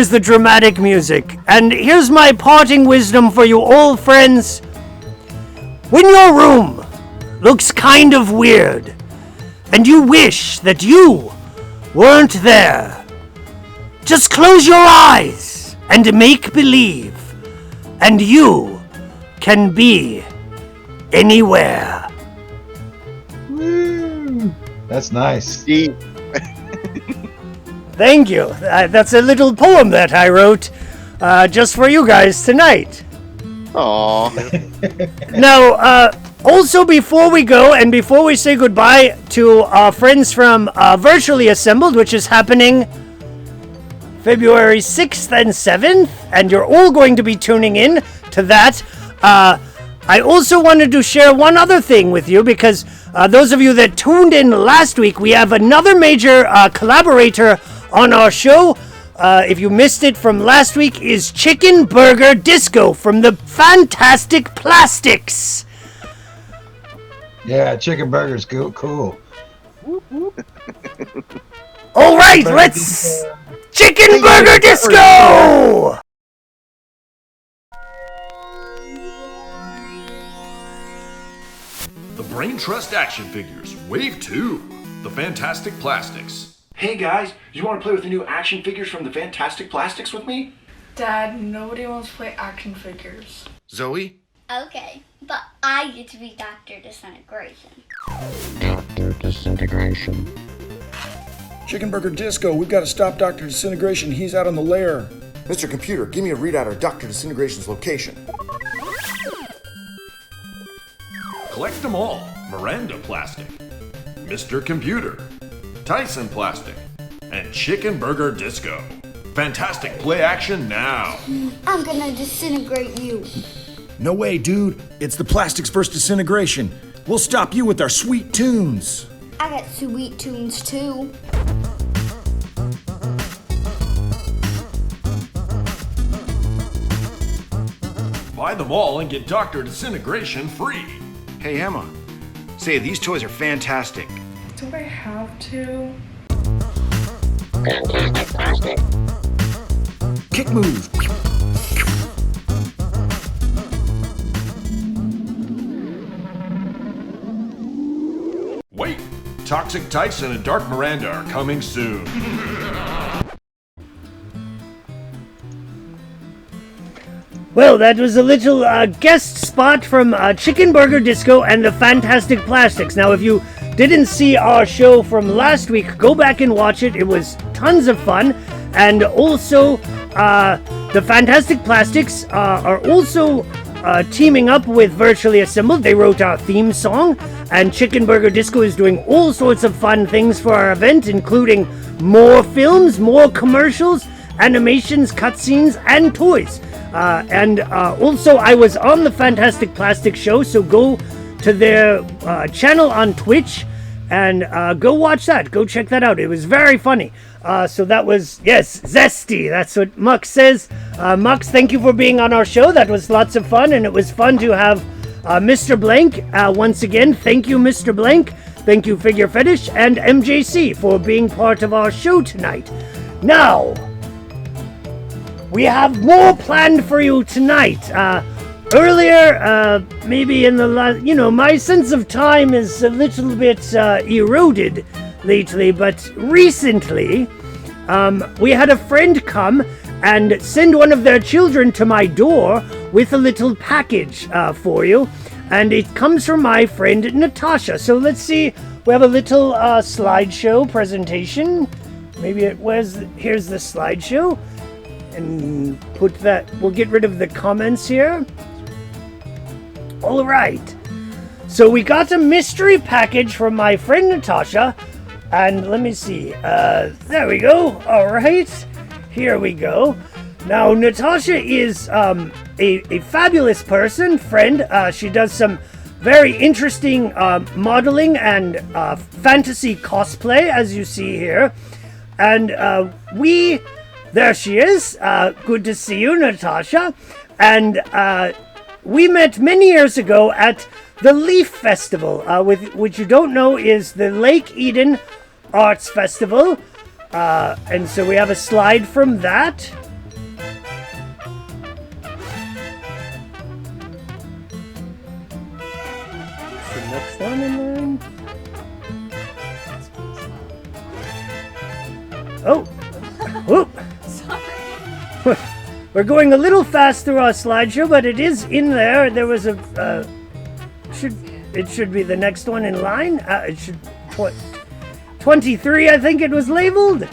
the dramatic music. And here's my parting wisdom for you all, friends. When your room looks kind of weird, and you wish that you weren't there, just close your eyes and make believe, and you can be anywhere. Woo. That's nice. Deep. Thank you. That's a little poem that I wrote just for you guys tonight. Aww. Now, also before we go and before we say goodbye to our friends from Virtually Assembled, which is happening February 6th and 7th, and you're all going to be tuning in to that, I also wanted to share one other thing with you, because those of you that tuned in last week, we have another major collaborator on our show. If you missed it from last week, is Chicken Burger Disco from the Fantastic Plastics. Yeah, chicken burger's cool. All right, let's Chicken Burger Disco. The Brain Trust Action Figures, Wave 2, The Fantastic Plastics. Hey guys, you want to play with the new action figures from the Fantastic Plastics with me? Dad, nobody wants to play action figures. Zoe? Okay, but I get to be Dr. Disintegration. Dr. Disintegration. Chicken Burger Disco, we've got to stop Dr. Disintegration. He's out on the lair. Mr. Computer, give me a readout of Dr. Disintegration's location. Collect them all. Miranda Plastic, Mr. Computer, Tyson Plastic, and Chicken Burger Disco. Fantastic play action now. I'm gonna disintegrate you. No way, dude. It's the Plastics vs. Disintegration. We'll stop you with our sweet tunes. I got sweet tunes too. Buy them all and get Dr. Disintegration free. Hey, Emma. Say, these toys are fantastic. Do I have to? Fantastic plastic. Kick move. Wait, Toxic Tyson and Dark Miranda are coming soon. Well, that was a little guest spot from Chicken Burger Disco and the Fantastic Plastics. Now, if you didn't see our show from last week, go back and watch it. It was tons of fun. And also, the Fantastic Plastics are also teaming up with Virtually Assembled. They wrote our theme song, and Chicken Burger Disco is doing all sorts of fun things for our event, including more films, more commercials, animations, cutscenes, and toys. And also, I was on the Fantastic Plastic show, so go to their channel on Twitch and go watch that. Go check that out. It was very funny. So that was, yes, zesty. That's what Mux says. Mux, thank you for being on our show. That was lots of fun, and it was fun to have Mr. Blank once again. Thank you, Mr. Blank. Thank you, Figure Fettish, and MJC for being part of our show tonight. Now, we have more planned for you tonight. Earlier, maybe in the last, my sense of time is a little bit eroded lately, but recently, we had a friend come and send one of their children to my door with a little package for you. And it comes from my friend Natasha. So let's see. We have a little slideshow presentation. Maybe here's the slideshow. And we'll get rid of the comments here. All right. So we got a mystery package from my friend Natasha. And let me see. There we go. All right. Here we go. Now, Natasha is a fabulous friend. She does some very interesting modeling and fantasy cosplay, as you see here. And there she is. Good to see you, Natasha. And we met many years ago at the Leaf Festival, which you don't know is the Lake Eden Arts Festival. And so we have a slide from that. The next one in line. Oh! Whoop! Sorry. We're going a little fast through our slideshow, but it is in there. There was it should be the next one in line. It should 23, I think it was labeled.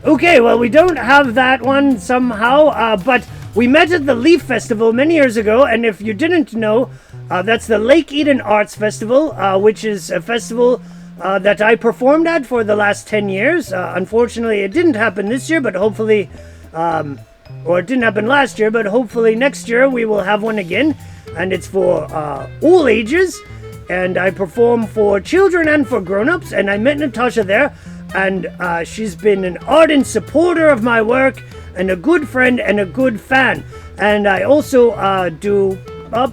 Okay, well, we don't have that one somehow, but we met at the Leaf Festival many years ago, and if you didn't know, that's the Lake Eden Arts Festival, which is a festival that I performed at for the last 10 years. Unfortunately, it didn't happen this year, but hopefully, or it didn't happen last year, but hopefully next year we will have one again, and it's for all ages, and I perform for children and for grown-ups, and I met Natasha there, and she's been an ardent supporter of my work, and a good friend and a good fan, and I also do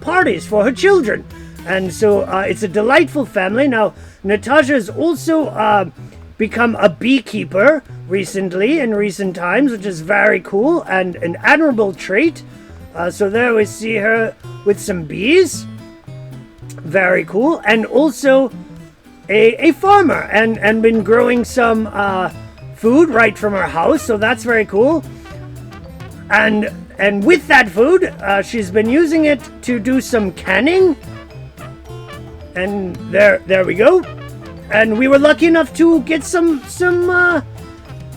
parties for her children, and so it's a delightful family. Now, Natasha has also become a beekeeper recently, in recent times, which is very cool and an admirable trait. So there we see her with some bees. Very cool. And also a farmer and been growing some food right from her house. So that's very cool. And with that food, she's been using it to do some canning. And there we go. And we were lucky enough to get some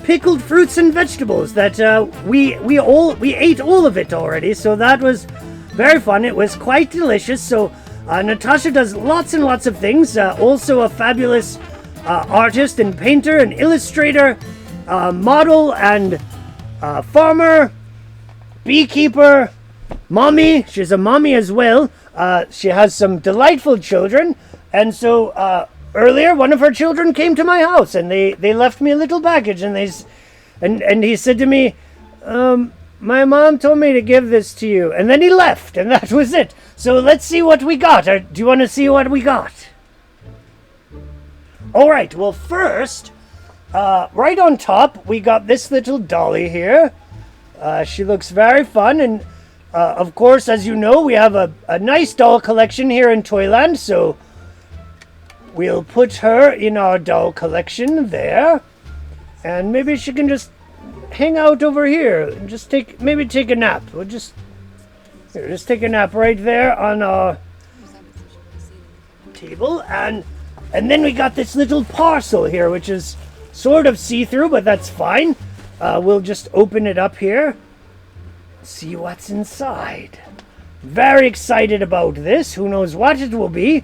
pickled fruits and vegetables that we ate all of it already. So that was very fun. It was quite delicious. So Natasha does lots and lots of things. Also a fabulous artist and painter and illustrator, model and farmer, beekeeper, mommy. She's a mommy as well. She has some delightful children. And so earlier, one of her children came to my house, and they left me a little package, and he said to me, my mom told me to give this to you. And then he left, and that was it. So let's see what we got. Do you want to see what we got? All right, well, first, right on top, we got this little dolly here. She looks very fun, and of course, as you know, we have a nice doll collection here in Toyland, so we'll put her in our doll collection there, and maybe she can just hang out over here and just take a nap. We'll just take a nap right there on our table, and then we got this little parcel here, which is sort of see-through, but that's fine. We'll just open it up here, see what's inside. Very excited about this. Who knows what it will be.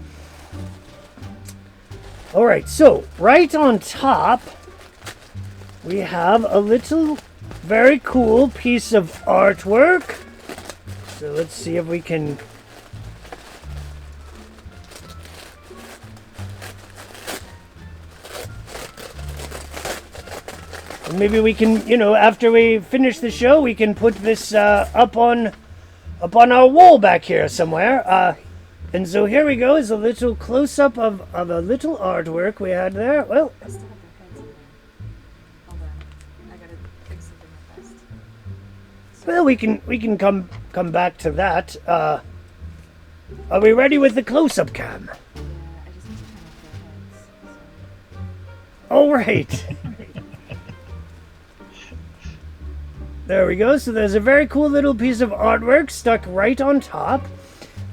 All right, so right on top, we have a little very cool piece of artwork. So let's see if we can... Maybe we can, after we finish the show, we can put this up on our wall back here somewhere. And so here we go, is a little close-up of a little artwork we had there. Well, I still have their heads in there. Hold on. I gotta fix something real fast. well, we can come back to that. Are we ready with the close-up cam? Yeah, I just need to kind of their heads. All right. There we go. So there's a very cool little piece of artwork stuck right on top.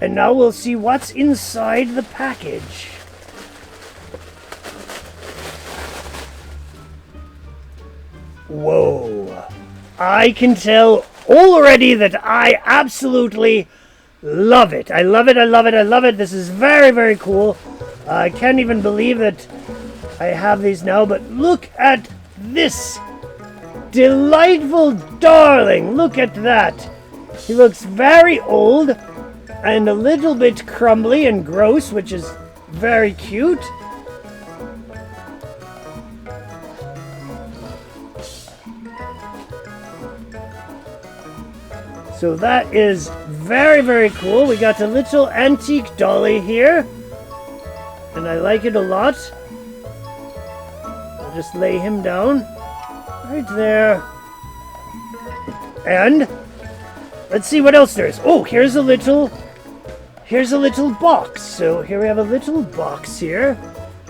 And now we'll see what's inside the package. Whoa. I can tell already that I absolutely love it. I love it, I love it, I love it. This is very, very cool. I can't even believe that I have these now, but look at this delightful darling. Look at that. He looks very old and a little bit crumbly and gross, which is very cute. So that is very, very cool. We got a little antique dolly here, and I like it a lot. I'll just lay him down right there. And let's see what else there is. Oh, here's a little box. So here we have a little box here.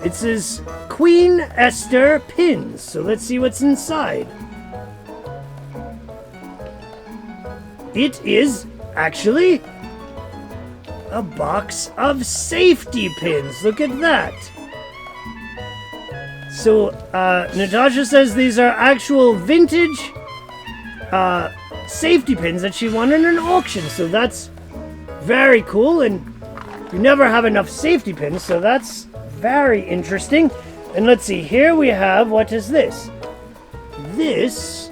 It says Queen Esther pins. So let's see what's inside. It is actually a box of safety pins. Look at that. So Natasha says these are actual vintage safety pins that she won in an auction. So that's very cool, and you never have enough safety pins, so that's very interesting. And let's see, here we have, what is this? This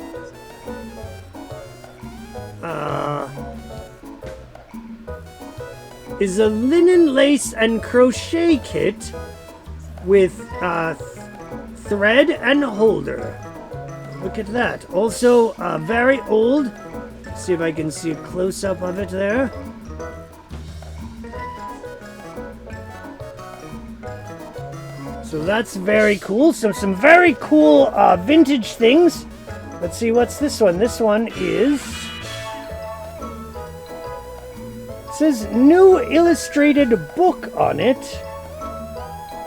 is a linen lace and crochet kit with thread and holder. Look at that. Also very old. Let's see if I can see a close-up of it there. So that's very cool. So some very cool vintage things. Let's see, what's this one? This one is... It says new illustrated book on it.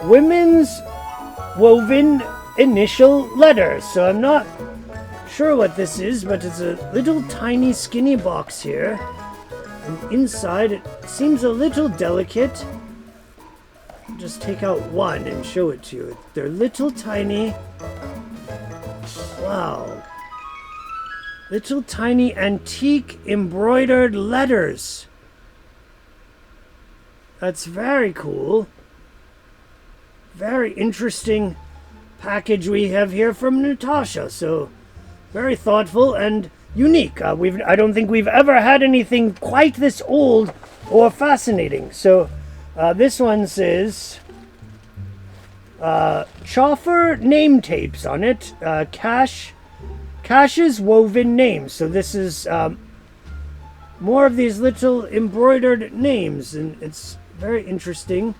Women's woven initial letters. So I'm not sure what this is, but it's a little tiny skinny box here. And inside it seems a little delicate. I'll just take out one and show it to you. They're little tiny. Wow. Little tiny antique embroidered letters. That's very cool. Very interesting package we have here from Natasha. So, very thoughtful and unique. I don't think we've ever had anything quite this old or fascinating. So, this one says Choffer name tapes on it. Cash's woven names. So this is more of these little embroidered names, and it's very interesting.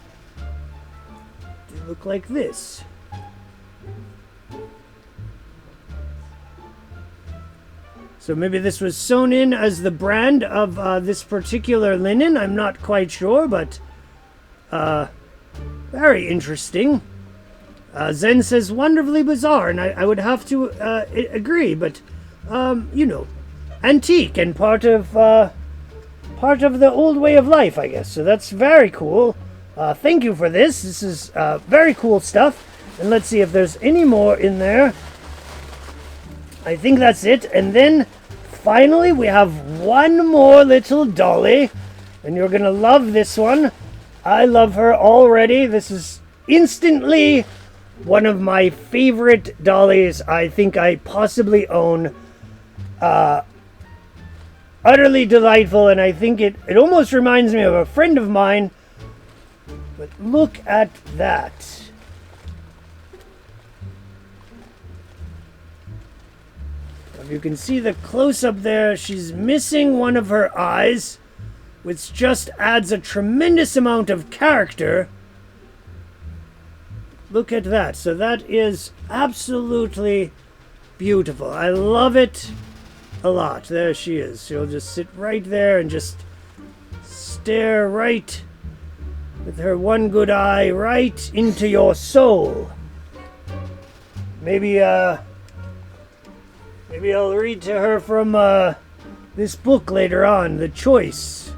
They look like this. So maybe this was sewn in as the brand of this particular linen. I'm not quite sure, but very interesting. Zen says wonderfully bizarre, and I would have to agree, but you know, antique and part of the old way of life, I guess. So that's very cool. Thank you for this. This is very cool stuff. And let's see if there's any more in there. I think that's it. And then finally we have one more little dolly, and you're gonna love this one. I love her already. This is instantly one of my favorite dollies I think I possibly own. Utterly delightful, and I think it almost reminds me of a friend of mine. But look at that. If you can see the close-up there, she's missing one of her eyes, which just adds a tremendous amount of character. Look at that. So that is absolutely beautiful. I love it a lot. There she is. She'll just sit right there and just stare right with her one good eye right into your soul. Maybe Maybe I'll read to her from this book later on, The Choice.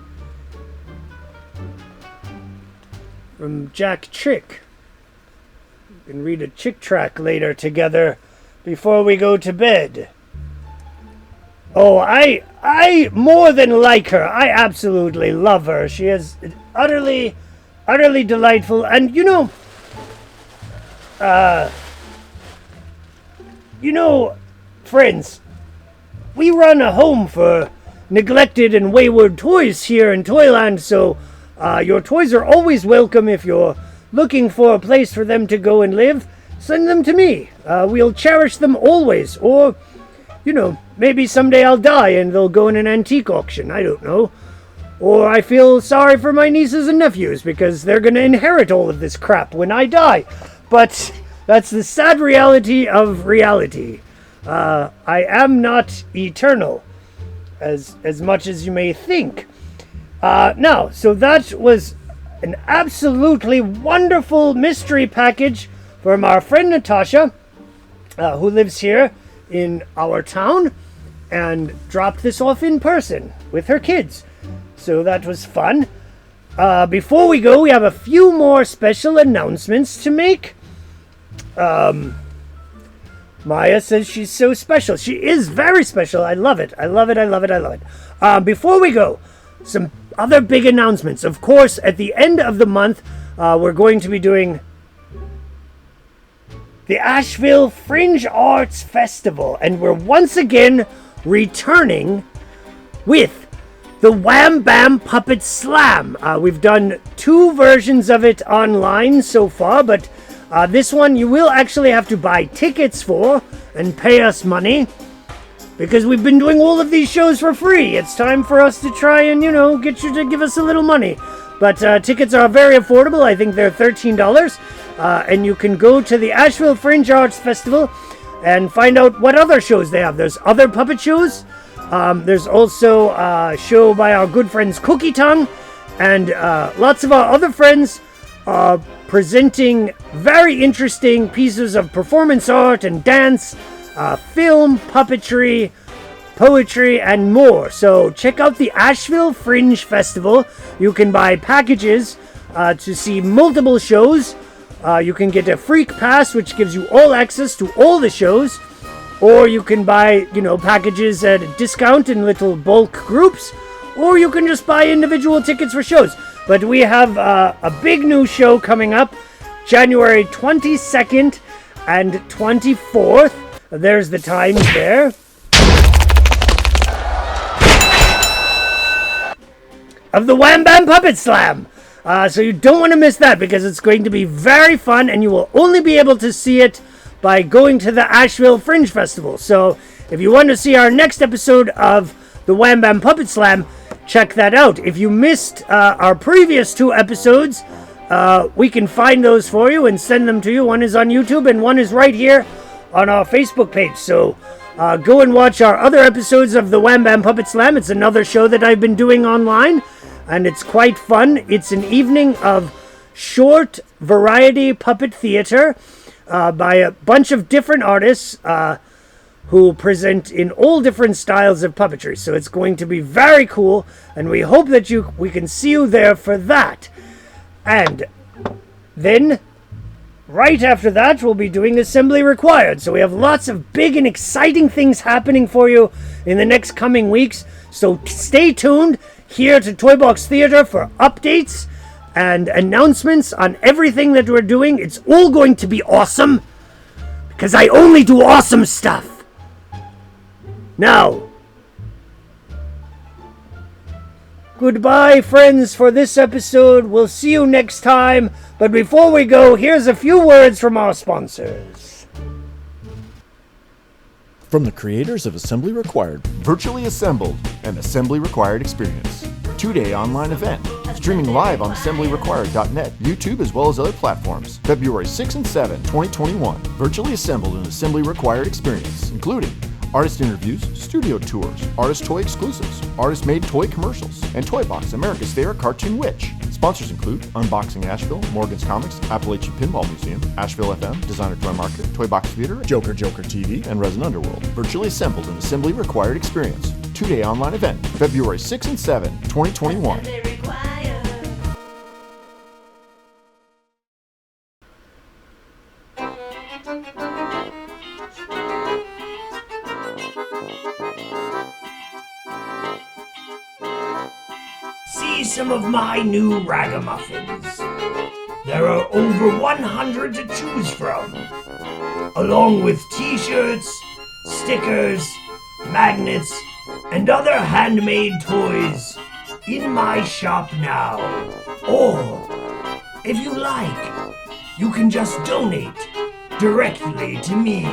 From Jack Chick. We can read a Chick track later together before we go to bed. Oh, I more than like her. I absolutely love her. She is utterly delightful. And friends, we run a home for neglected and wayward toys here in Toyland, so your toys are always welcome. If you're looking for a place for them to go and live, send them to me. We'll cherish them always. Or, maybe someday I'll die and they'll go in an antique auction. I don't know. Or I feel sorry for my nieces and nephews because they're going to inherit all of this crap when I die. But that's the sad reality of reality. I am not eternal, as much as you may think. So that was an absolutely wonderful mystery package from our friend Natasha, who lives here in our town, and dropped this off in person with her kids. So that was fun. Before we go, we have a few more special announcements to make. Maya says she's so special. She is very special. I love it. Before we go, some other big announcements. Of course, at the end of the month, we're going to be doing the Asheville Fringe Arts Festival. And we're once again returning with the Wham Bam Puppet Slam. We've done 2 versions of it online so far, but this one you will actually have to buy tickets for and pay us money, because we've been doing all of these shows for free. It's time for us to try and, get you to give us a little money. But tickets are very affordable. I think they're $13. And you can go to the Asheville Fringe Arts Festival and find out what other shows they have. There's other puppet shows. There's also a show by our good friends Cookie Tongue, and lots of our other friends presenting very interesting pieces of performance art and dance, film, puppetry, poetry, and more. So check out the Asheville Fringe Festival. You can buy packages to see multiple shows. You can get a Freak Pass, which gives you all access to all the shows. Or you can buy, packages at a discount in little bulk groups. Or you can just buy individual tickets for shows. But we have a big new show coming up, January 22nd and 24th. There's the times there. Of the Wham Bam Puppet Slam. So you don't want to miss that, because it's going to be very fun, and you will only be able to see it by going to the Asheville Fringe Festival. So if you want to see our next episode of the Wham Bam Puppet Slam, check that out. If you missed our previous 2 episodes, we can find those for you and send them to you. One is on YouTube and one is right here on our Facebook page. So go and watch our other episodes of the Wham Bam Puppet Slam. It's another show that I've been doing online, and it's quite fun. It's an evening of short variety puppet theater by a bunch of different artists who present in all different styles of puppetry. So it's going to be very cool, and we hope that we can see you there for that. And then right after that, we'll be doing Assembly Required. So we have lots of big and exciting things happening for you in the next coming weeks. So stay tuned here to Toybox Theater for updates and announcements on everything that we're doing. It's all going to be awesome, because I only do awesome stuff. Now, goodbye, friends, for this episode. We'll see you next time. But before we go, here's a few words from our sponsors. From the creators of Assembly Required, Virtually Assembled, an Assembly Required experience. 2-day online event, streaming live on assemblyrequired.net, YouTube, as well as other platforms. February 6 and 7, 2021. Virtually Assembled, an Assembly Required experience, including artist interviews, studio tours, artist toy exclusives, artist-made toy commercials, and Toybox, America's favorite cartoon witch. Sponsors include Unboxing Asheville, Morgan's Comics, Appalachian Pinball Museum, Asheville FM, Designer Toy Market, Toybox Theater, Joker TV. and Resin Underworld. Virtually assembled an assembly required experience. 2-day online event, February 6 and 7, 2021. See some of my new ragamuffins. There are over 100 to choose from, along with t-shirts, stickers, magnets, and other handmade toys in my shop now. Or, if you like, you can just donate directly to me.